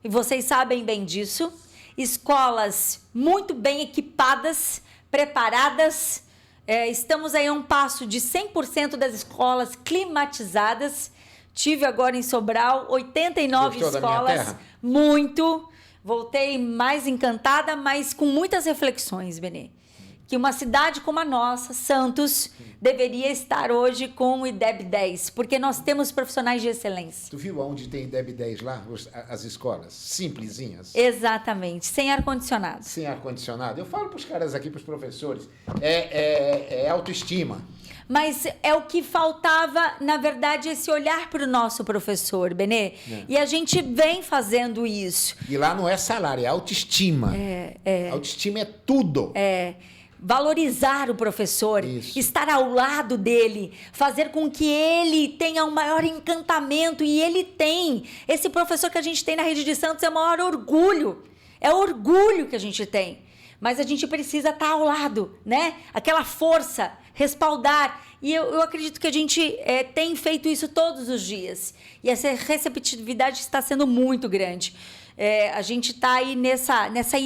e vocês sabem bem disso, escolas muito bem equipadas, preparadas, estamos aí a um passo de 100% das escolas climatizadas. Tive agora em Sobral 89 Gostou escolas. Da minha terra? Muito. Voltei mais encantada, mas com muitas reflexões, Benê. Que uma cidade como a nossa, Santos, deveria estar hoje com o IDEB 10, porque nós temos profissionais de excelência. Tu viu onde tem IDEB 10 lá? As escolas? Simplesinhas? Exatamente. Sem ar-condicionado. Sem ar-condicionado. Eu falo para os caras aqui, para os professores, é autoestima. Mas é o que faltava, na verdade, esse olhar para o nosso professor, Benê. E a gente vem fazendo isso. E lá não é salário, é autoestima. Autoestima é tudo. Valorizar o professor, estar ao lado dele, fazer com que ele tenha um maior encantamento, e ele tem. Esse professor que a gente tem na Rede de Santos é o maior orgulho. É o orgulho que a gente tem. Mas a gente precisa estar ao lado, né? Aquela força, respaldar. E eu acredito que a gente tem feito isso todos os dias. E essa receptividade está sendo muito grande. A gente está aí nessa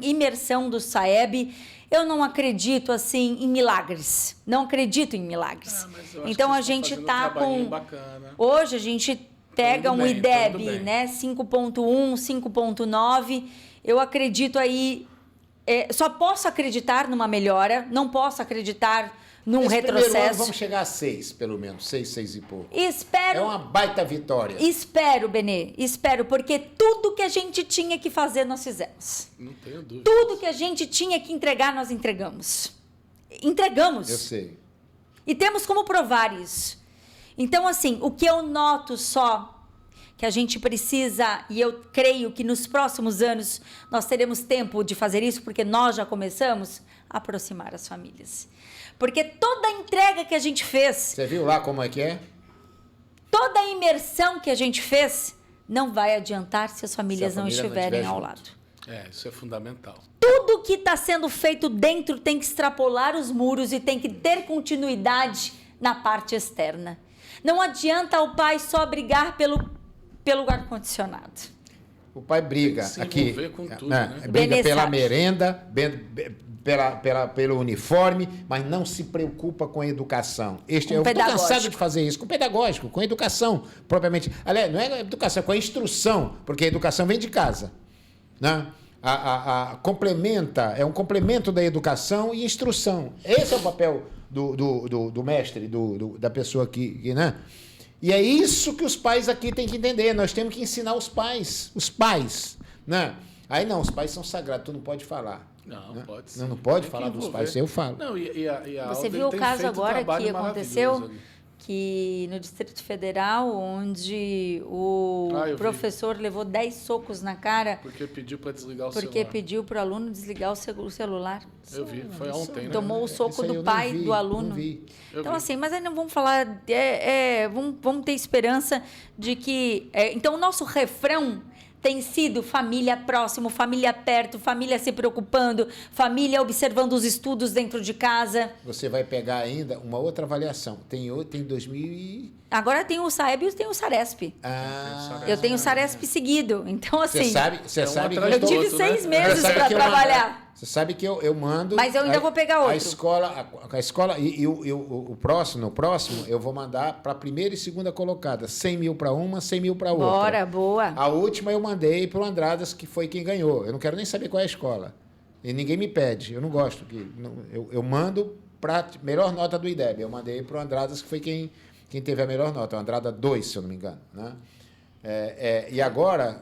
imersão do SAEB. Eu não acredito, assim, em milagres. Não acredito em milagres. Então, a gente está com... Bacana. Hoje, a gente pega um IDEB, né? 5.1, 5.9. Eu acredito aí... só posso acreditar numa melhora, não posso acreditar num retrocesso. Ano vamos chegar a 6, pelo menos, 6 e pouco. Espero. É uma baita vitória. Espero, Benê, espero, porque tudo que a gente tinha que fazer, nós fizemos. Não tenho dúvida. Tudo que a gente tinha que entregar, nós entregamos. Entregamos. Eu sei. E temos como provar isso. Então, assim, o que eu noto só... que a gente precisa, e eu creio que nos próximos anos nós teremos tempo de fazer isso, porque nós já começamos a aproximar as famílias. Porque toda a entrega que a gente fez... Você viu lá como é que é? toda a imersão que a gente fez não vai adiantar se as famílias não estiverem ao lado. Isso é fundamental. Tudo que está sendo feito dentro tem que extrapolar os muros e tem que ter continuidade na parte externa. Não adianta o pai só brigar pelo ar-condicionado. O pai briga aqui, com tudo, né? Briga pela merenda, pelo uniforme, mas não se preocupa com a educação. Eu estou cansado de fazer isso, com pedagógico, com educação, propriamente. Aliás, não é educação, é com a instrução, porque a educação vem de casa, né? É um complemento da educação e instrução. Esse é o papel do mestre, da pessoa que, né? E é isso que os pais aqui têm que entender. Nós temos que ensinar os pais, né? Aí não, os pais são sagrados, tu não pode falar. Não, né? pode. Não pode falar dos pais, eu falo. Não, Você viu o caso agora que aconteceu? Que no Distrito Federal, onde o professor levou 10 socos na cara. Porque pediu para desligar o celular. Porque pediu para o aluno desligar o celular. Eu vi, foi ontem, né? Tomou o soco do pai do aluno. Então, assim, mas aí não vamos falar. Vamos ter esperança de que. Então, o nosso refrão tem sido família próximo, família perto, família se preocupando, família observando os estudos dentro de casa. Você vai pegar ainda uma outra avaliação. Tem 2000 Agora tem o SAEB e tem o SARESP. Eu tenho o SARESP seguido. Então, assim... Você sabe que eu tive 6 meses para trabalhar. Você sabe que eu mando... Mas eu ainda vou pegar outro. A escola e o próximo eu vou mandar para a primeira e segunda colocada. 100 mil para uma, 100 mil para outra. Bora, boa. A última eu mandei para o Andradas, que foi quem ganhou. Eu não quero nem saber qual é a escola. E ninguém me pede. Eu não gosto. Eu mando para melhor nota do IDEB. Eu mandei para o Andradas, que foi quem teve a melhor nota. O Andrada 2, se eu não me engano, né? E agora,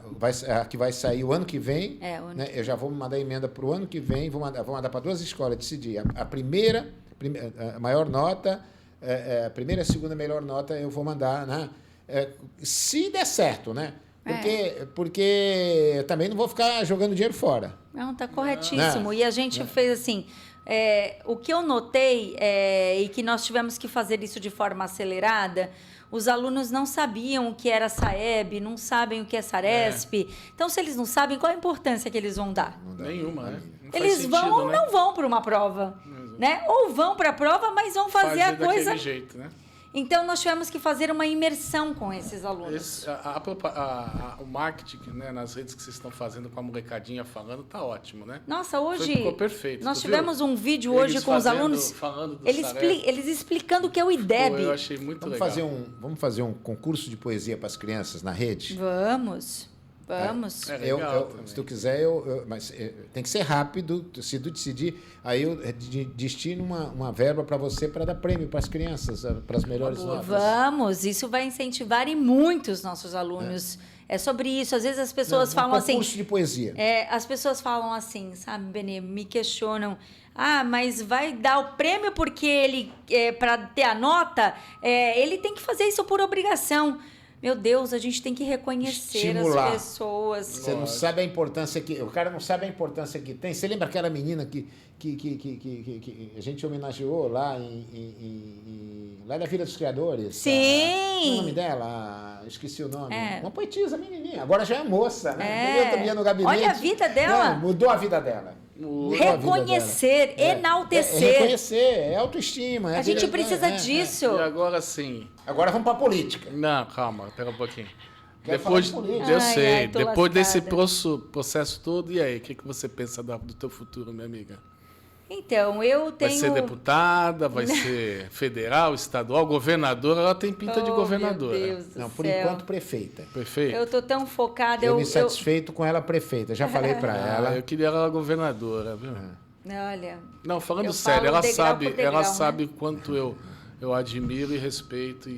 que vai sair o ano que vem, né, eu já vou mandar emenda para o ano que vem, vou mandar para 2 escolas decidir. A maior nota, a primeira e a segunda melhor nota eu vou mandar, né? Se der certo, né? Porque eu também não vou ficar jogando dinheiro fora. Não, tá corretíssimo. E a gente fez assim... o que eu notei e que nós tivemos que fazer isso de forma acelerada... Os alunos não sabiam o que era SAEB, não sabem o que é SARESP. Então, se eles não sabem, qual a importância que eles vão dar? Nenhuma, né? Eles vão ou não vão para uma prova. Né? Ou vão para a prova, mas vão fazer a coisa... daquele jeito, né? Então, nós tivemos que fazer uma imersão com esses alunos. O marketing, né, nas redes que vocês estão fazendo com a molecadinha falando, tá ótimo, né? Nossa, hoje... Ficou perfeito. Nós tivemos um vídeo hoje com os alunos, eles explicando o que é o IDEB. Eu achei muito legal. Vamos fazer um concurso de poesia para as crianças na rede? Vamos. Se tu quiser, mas tem que ser rápido. Se tu decidir, aí eu destino uma verba para você para dar prêmio para as crianças, para as melhores notas. Vamos, isso vai incentivar e muito os nossos alunos. É sobre isso. Às vezes as pessoas falam assim... concurso de poesia. As pessoas falam assim, sabe, Benê, me questionam. Mas vai dar o prêmio porque ele, para ter a nota, ele tem que fazer isso por obrigação. Meu Deus, a gente tem que reconhecer estimular as pessoas. Você não sabe a importância que... O cara não sabe a importância que tem. Você lembra aquela menina que a gente homenageou lá lá da Vila dos Criadores? Sim! Qual é o nome dela? Esqueci o nome. Uma poetisa, menininha. Agora já é moça, né? Eu também no gabinete. Olha a vida dela. Mudou a vida dela. Reconhecer, enaltecer. Reconhecer, autoestima. A gente precisa disso. E agora sim. Agora vamos para a política. Não, calma, pera um pouquinho. Depois, eu sei, depois desse processo todo, e aí, o que você pensa do teu futuro, minha amiga? Então, eu tenho... Vai ser deputada, vai ser federal, estadual, governadora, ela tem pinta de governadora. Meu Deus do Não, por céu. enquanto, prefeita. Prefeita? Eu tô tão focada... Eu me satisfeito com ela prefeita, já falei para ela. Eu queria ela governadora, viu? Olha... Não, falando sério, ela sabe o quanto eu admiro e respeito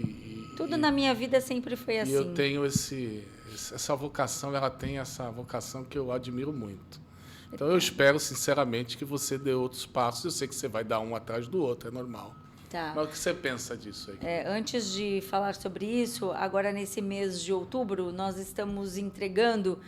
tudo na minha vida sempre foi assim. E eu tenho essa vocação, ela tem essa vocação que eu admiro muito. Então eu espero, sinceramente, que você dê outros passos. Eu sei que você vai dar um atrás do outro, é normal. Tá. Mas o que você pensa disso aí? Antes de falar sobre isso, agora nesse mês de outubro, nós estamos entregando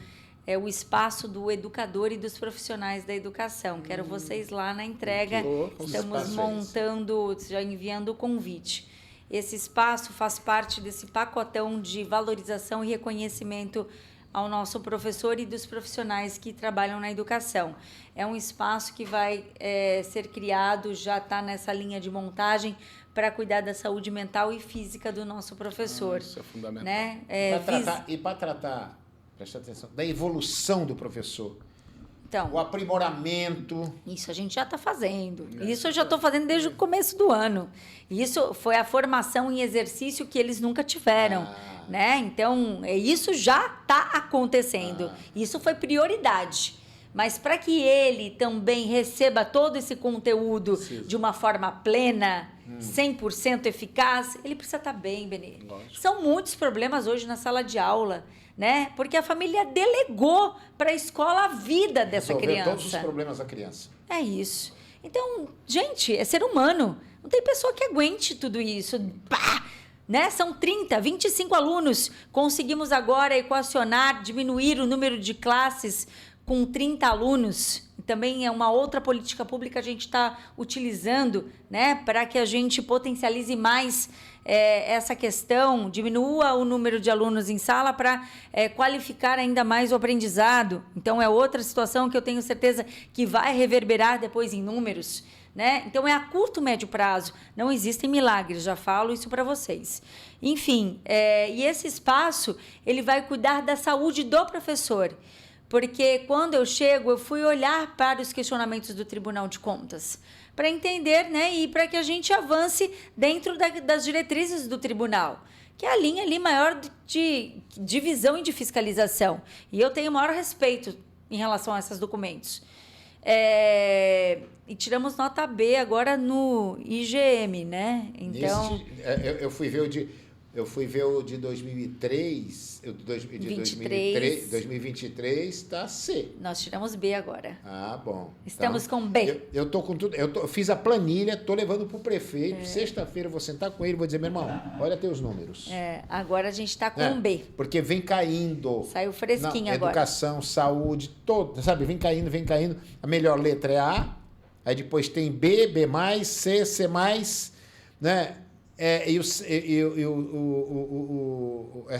o espaço do educador e dos profissionais da educação. Quero vocês lá na entrega. Estamos montando, já enviando o convite. esse espaço faz parte desse pacotão de valorização e reconhecimento ao nosso professor e dos profissionais que trabalham na educação. É um espaço que vai ser criado, já está nessa linha de montagem, para cuidar da saúde mental e física do nosso professor. Isso é fundamental. Né? E para tratar, presta atenção, da evolução do professor. Então, O aprimoramento. isso a gente já está fazendo. Isso eu já estou fazendo desde o começo do ano. Isso foi a formação em exercício que eles nunca tiveram. Né? Então, isso já está acontecendo. Isso foi prioridade. Mas para que ele também receba todo esse conteúdo de uma forma plena, 100% eficaz, ele precisa estar bem, Benê. São muitos problemas hoje na sala de aula, né? Porque a família delegou para a escola a vida dessa criança. Todos os problemas da criança. É isso. Então, gente, é ser humano. Não tem pessoa que aguente tudo isso. Pá! Né? São 30, 25 alunos. Conseguimos agora equacionar, diminuir o número de classes com 30 alunos. Também é uma outra política pública que a gente está utilizando, né, para que a gente potencialize mais essa questão, diminua o número de alunos em sala para qualificar ainda mais o aprendizado. Então, é outra situação que eu tenho certeza que vai reverberar depois em números. Né? Então, é a curto, médio prazo. Não existem milagres, já falo isso para vocês. Enfim, e esse espaço, ele vai cuidar da saúde do professor. Porque quando eu chego, eu fui olhar para os questionamentos do Tribunal de Contas, para entender, né, e para que a gente avance dentro das diretrizes do tribunal, que é a linha ali maior de divisão e de fiscalização. E eu tenho o maior respeito em relação a esses documentos. E tiramos nota B agora no IGM, né? Então, eu fui ver o de 2003, 2023 está C. Nós tiramos B agora. Ah, bom. Estamos com B. Eu tô com tudo. Eu fiz a planilha, tô levando pro prefeito. Sexta-feira eu vou sentar com ele e vou dizer, meu irmão, olha teus números. Agora a gente está com B. Porque vem caindo. Saiu fresquinho agora. Educação, saúde, todo, sabe? Vem caindo. A melhor letra é A, aí depois tem B, B+, C, C+, né?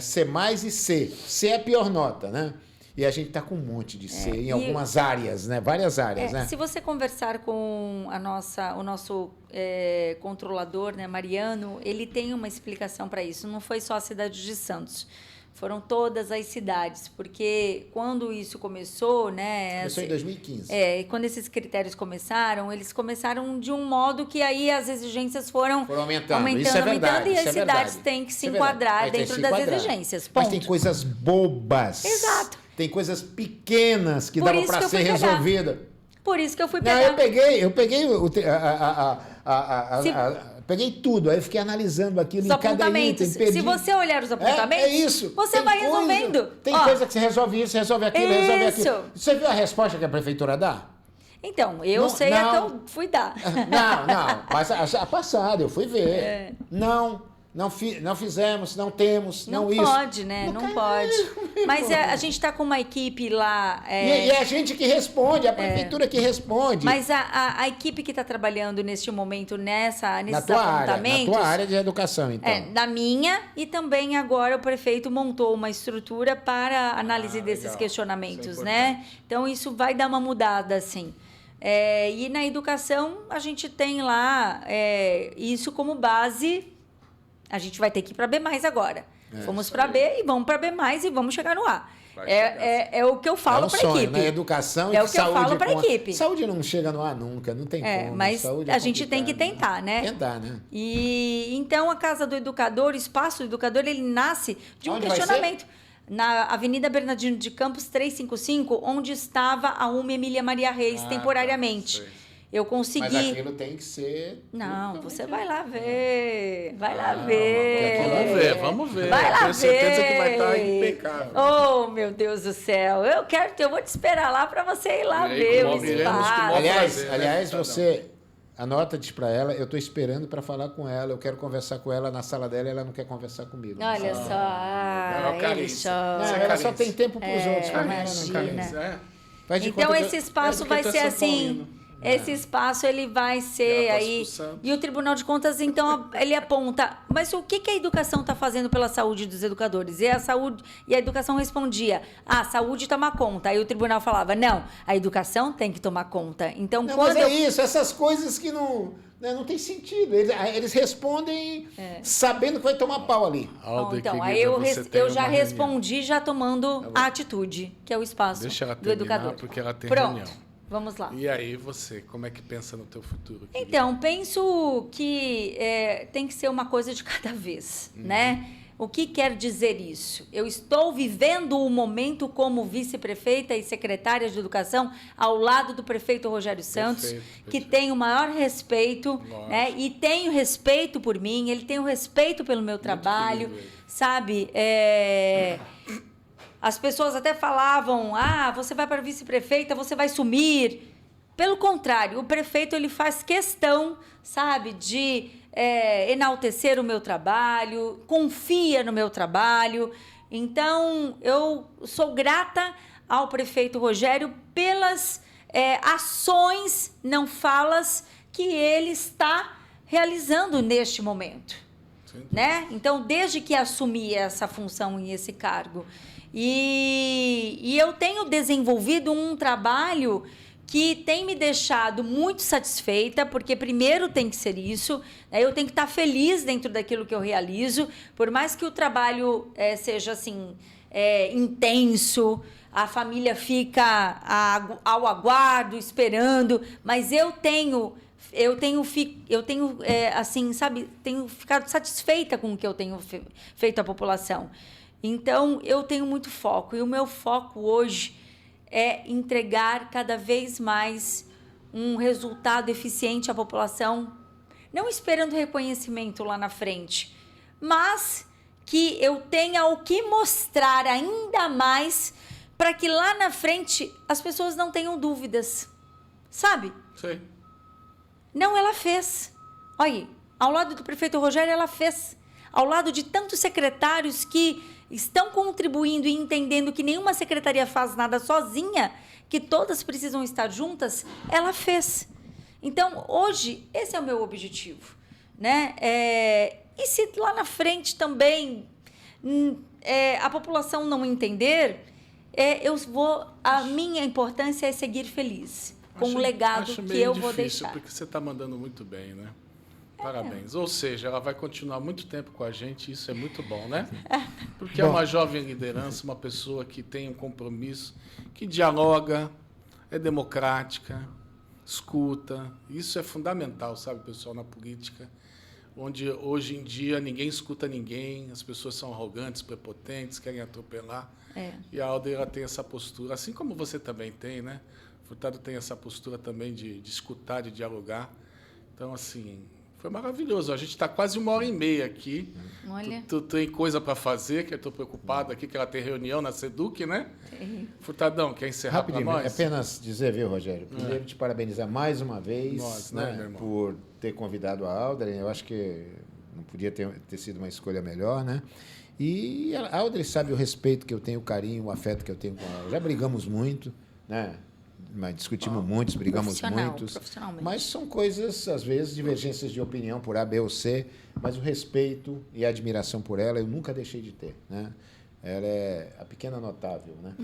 C mais e C. C é a pior nota, né? E a gente está com um monte de C em algumas áreas, né? Várias áreas, né? Se você conversar com o nosso controlador, né, Mariano, ele tem uma explicação para isso. Não foi só a cidade de Santos. Foram todas as cidades, porque quando isso começou, né? Começou em 2015. E quando esses critérios começaram, eles começaram de um modo que aí as exigências foram aumentando. Isso é verdade, e as cidades têm que se enquadrar dentro das exigências. Ponto. Mas tem coisas bobas. Exato. Tem coisas pequenas que davam para ser resolvidas. Por isso que eu fui pegar. Não, peguei tudo, aí eu fiquei analisando aquilo os apontamentos. Se você olhar os apontamentos, isso. Você vai resolvendo. Tem coisa que você resolve isso, resolve aquilo, resolve aquilo. Você viu a resposta que a prefeitura dá? Então, eu sei a que eu fui dar. Não, mas a passada eu fui ver. Não fizemos, não temos, não isso. Não pode, né? Não pode. Mas a gente está com uma equipe lá... E é a gente que responde, a prefeitura que responde. Mas a equipe que está trabalhando neste momento nesses apontamentos... Na tua área de educação, então. Na minha, e também agora o prefeito montou uma estrutura para análise desses questionamentos, né? Então, isso vai dar uma mudada, assim. E na educação, a gente tem lá isso como base... A gente vai ter que ir para B+, agora. Fomos para B e vamos para B+, e vamos chegar no A. É o que eu falo para a equipe. Na educação é o que eu falo para a equipe. Saúde não chega no A nunca, não tem como. Mas saúde a gente tem que tentar, né? Tentar, né? E então a Casa do Educador, o Espaço do Educador, ele nasce de um questionamento. Na Avenida Bernardino de Campos 355, onde estava a UMA Emília Maria Reis, temporariamente. Eu consegui... Mas aquilo tem que ser... Não, você vai lá ver. Vai lá ver. Vamos ver. Vai lá Tenho ver. certeza que vai estar impecável. Oh, meu Deus do céu. Eu vou te esperar lá para você ir lá ver o espaço. Aliás, você... Anota, diz para ela, eu estou esperando para falar com ela, eu quero conversar com ela na sala dela e ela não quer conversar comigo. Olha só, ele só... Ela só tem tempo para os outros. Imagina. Faz de então conta esse espaço vai ser assim... esse espaço ele vai ser aí. E o Tribunal de Contas, então, ele aponta, mas o que a educação está fazendo pela saúde dos educadores? E a educação respondia, a saúde toma conta. Aí o tribunal falava, não, a educação tem que tomar conta. Então, não, quando mas isso, essas coisas que não tem sentido. Eles respondem sabendo que vai tomar pau ali. Bom, então, aí eu já respondi já tomando a atitude, que é o espaço do educador. Porque ela tem Pronto, reunião. vamos lá. E aí você, como é que pensa no teu futuro? Querida? Então, penso que tem que ser uma coisa de cada vez, né? O que quer dizer isso? Eu estou vivendo o momento como vice-prefeita e secretária de Educação ao lado do prefeito Rogério Santos, que tem o maior respeito, né? E tenho respeito por mim, ele tem o respeito pelo meu trabalho, sabe? As pessoas até falavam, você vai para vice-prefeita, você vai sumir. Pelo contrário, o prefeito ele faz questão, sabe, de enaltecer o meu trabalho, confia no meu trabalho. Então, eu sou grata ao prefeito Rogério pelas ações, não falas, que ele está realizando neste momento. Né? Então, desde que assumi essa função e esse cargo, e eu tenho desenvolvido um trabalho que tem me deixado muito satisfeita, porque primeiro tem que ser isso, né? Eu tenho que estar feliz dentro daquilo que eu realizo, por mais que o trabalho seja assim, intenso, a família fica ao aguardo, esperando, mas eu tenho assim, sabe, tenho ficado satisfeita com o que eu tenho feito à população. Então, eu tenho muito foco, e o meu foco hoje é entregar cada vez mais um resultado eficiente à população, não esperando reconhecimento lá na frente, mas que eu tenha o que mostrar ainda mais para que lá na frente as pessoas não tenham dúvidas, sabe? Sim. Não, ela fez. Olha, ao lado do prefeito Rogério, ela fez. Ao lado de tantos secretários que estão contribuindo e entendendo que nenhuma secretaria faz nada sozinha, que todas precisam estar juntas, ela fez. Então, hoje, esse é o meu objetivo, né? E se lá na frente também a população não entender, a minha importância é seguir feliz, com o legado que eu vou deixar. Porque você está mandando muito bem, né? Parabéns. Ou seja, ela vai continuar muito tempo com a gente, isso é muito bom, né? Porque é uma jovem liderança, uma pessoa que tem um compromisso, que dialoga, é democrática, escuta. Isso é fundamental, sabe, pessoal, na política, onde hoje em dia ninguém escuta ninguém, as pessoas são arrogantes, prepotentes, querem atropelar. E a Alder, ela tem essa postura, assim como você também tem, né? O Furtado tem essa postura também de escutar, de dialogar. Então, assim, foi maravilhoso. A gente está quase 1h30 aqui. Olha. Tu tem coisa para fazer, que eu estou preocupado aqui, que ela tem reunião na SEDUC, né? Furtadão, quer encerrar para nós? Apenas dizer, viu, Rogério? Primeiro, te parabenizar mais uma vez, Nós, né, meu irmão? por ter convidado a Aldrin. Eu acho que não podia ter sido uma escolha melhor, né? E a Aldrin sabe o respeito que eu tenho, o carinho, o afeto que eu tenho com ela. Já brigamos muito, né? Mas discutimos muito, brigamos muito. Mas são coisas, às vezes, divergências de opinião por A, B ou C, mas o respeito e a admiração por ela eu nunca deixei de ter, né? Ela é a pequena notável, né?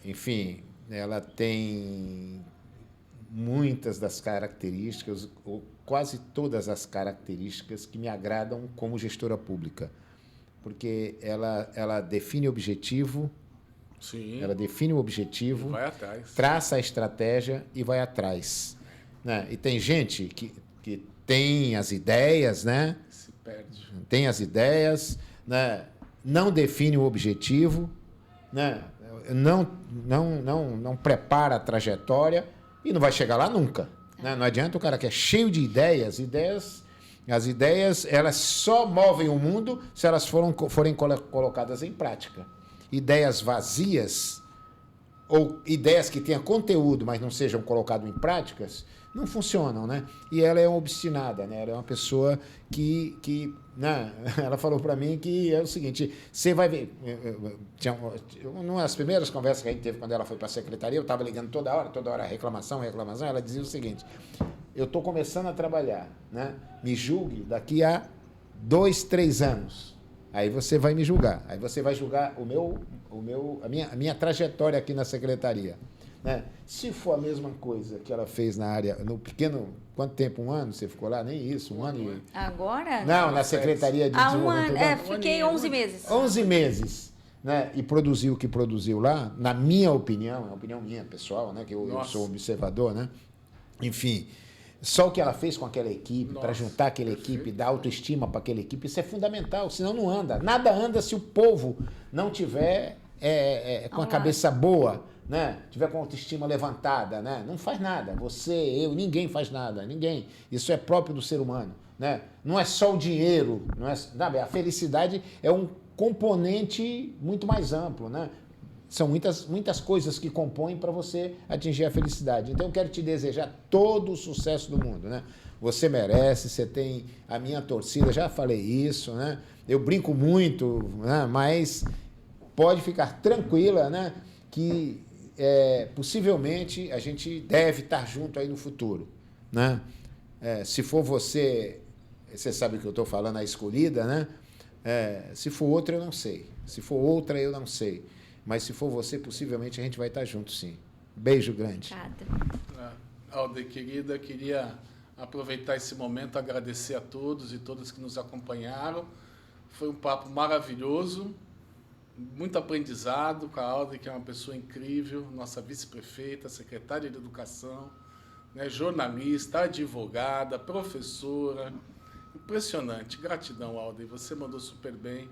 Enfim, ela tem muitas das características, ou quase todas as características que me agradam como gestora pública. Porque ela define objetivo. Sim. Ela define o objetivo, vai atrás, traça a estratégia e vai atrás, né? E tem gente que tem as ideias, né? Se perde. Tem as ideias, né? Não define o objetivo, né? Não prepara a trajetória e não vai chegar lá nunca, né? Não adianta o cara que é cheio de ideias. As ideias elas só movem o mundo se elas forem colocadas em prática. Ideias vazias ou ideias que tenham conteúdo, mas não sejam colocadas em práticas, não funcionam, né? E ela é uma obstinada, né? Ela é uma pessoa que né? Ela falou para mim que é o seguinte, você vai ver, uma das primeiras conversas que a gente teve quando ela foi para a secretaria, eu estava ligando toda hora, reclamação, ela dizia o seguinte, eu estou começando a trabalhar, né? Me julgue daqui a 2, 3 anos. Aí você vai me julgar. Aí você vai julgar a minha trajetória aqui na secretaria. Né? Se for a mesma coisa que ela fez na área, no pequeno... Quanto tempo? 1 ano? Você ficou lá? Nem isso, 1 ano e... Agora? Não, na Secretaria de Desenvolvimento Urbano. Fiquei 11 meses. 11 meses. Né? E produziu o que produziu lá, na minha opinião, é uma opinião minha, pessoal, né? Que eu sou observador, né? Enfim... Só o que ela fez com aquela equipe, para juntar aquela equipe, dar autoestima para aquela equipe, isso é fundamental, senão não anda. Nada anda se o povo não tiver com a cabeça boa, né? Tiver com a autoestima levantada, né? Não faz nada. Você, eu, ninguém faz nada, ninguém. Isso é próprio do ser humano, né? Não é só o dinheiro, não é, sabe? A felicidade é um componente muito mais amplo, né? São muitas coisas que compõem para você atingir a felicidade. Então, eu quero te desejar todo o sucesso do mundo, né? Você merece, você tem a minha torcida, já falei isso, né? Eu brinco muito, né? Mas pode ficar tranquila, né? Que possivelmente a gente deve estar junto aí no futuro, né? Se for você sabe o que eu estou falando, a escolhida, né? Se for outra, eu não sei. Se for outra, eu não sei. Mas se for você, possivelmente a gente vai estar junto, sim. Beijo grande. Alder, querida, queria aproveitar esse momento, agradecer a todos e todas que nos acompanharam. Foi um papo maravilhoso, muito aprendizado com a Alder, que é uma pessoa incrível, nossa vice-prefeita, secretária de Educação, né, jornalista, advogada, professora. Impressionante. Gratidão, Alder. Você mandou super bem.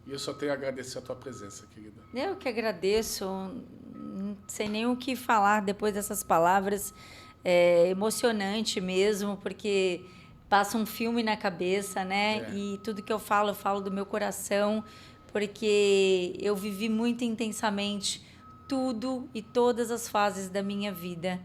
E eu só tenho a agradecer a tua presença, querida. Eu que agradeço. Não sei nem o que falar depois dessas palavras. É emocionante mesmo, porque passa um filme na cabeça, né? E tudo que eu falo do meu coração, porque eu vivi muito intensamente tudo e todas as fases da minha vida.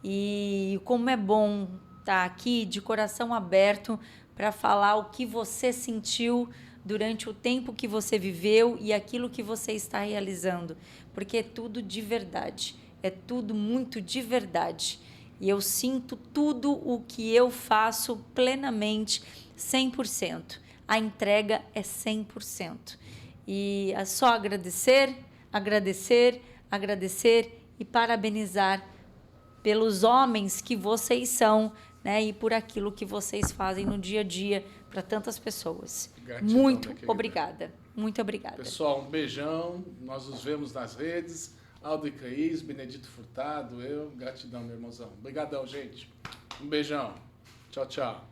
E como é bom estar aqui de coração aberto para falar o que você sentiu durante o tempo que você viveu e aquilo que você está realizando, porque é tudo de verdade, é tudo muito de verdade. E eu sinto tudo o que eu faço plenamente, 100%. A entrega é 100%. E é só agradecer e parabenizar pelos homens que vocês são, né, e por aquilo que vocês fazem no dia a dia para tantas pessoas. Gratidão, muito obrigada. Muito obrigada. Pessoal, um beijão. Nós nos vemos nas redes. Alder Cris, Benedito Furtado, eu. Gratidão, meu irmãozão. Obrigadão, gente. Um beijão. Tchau, tchau.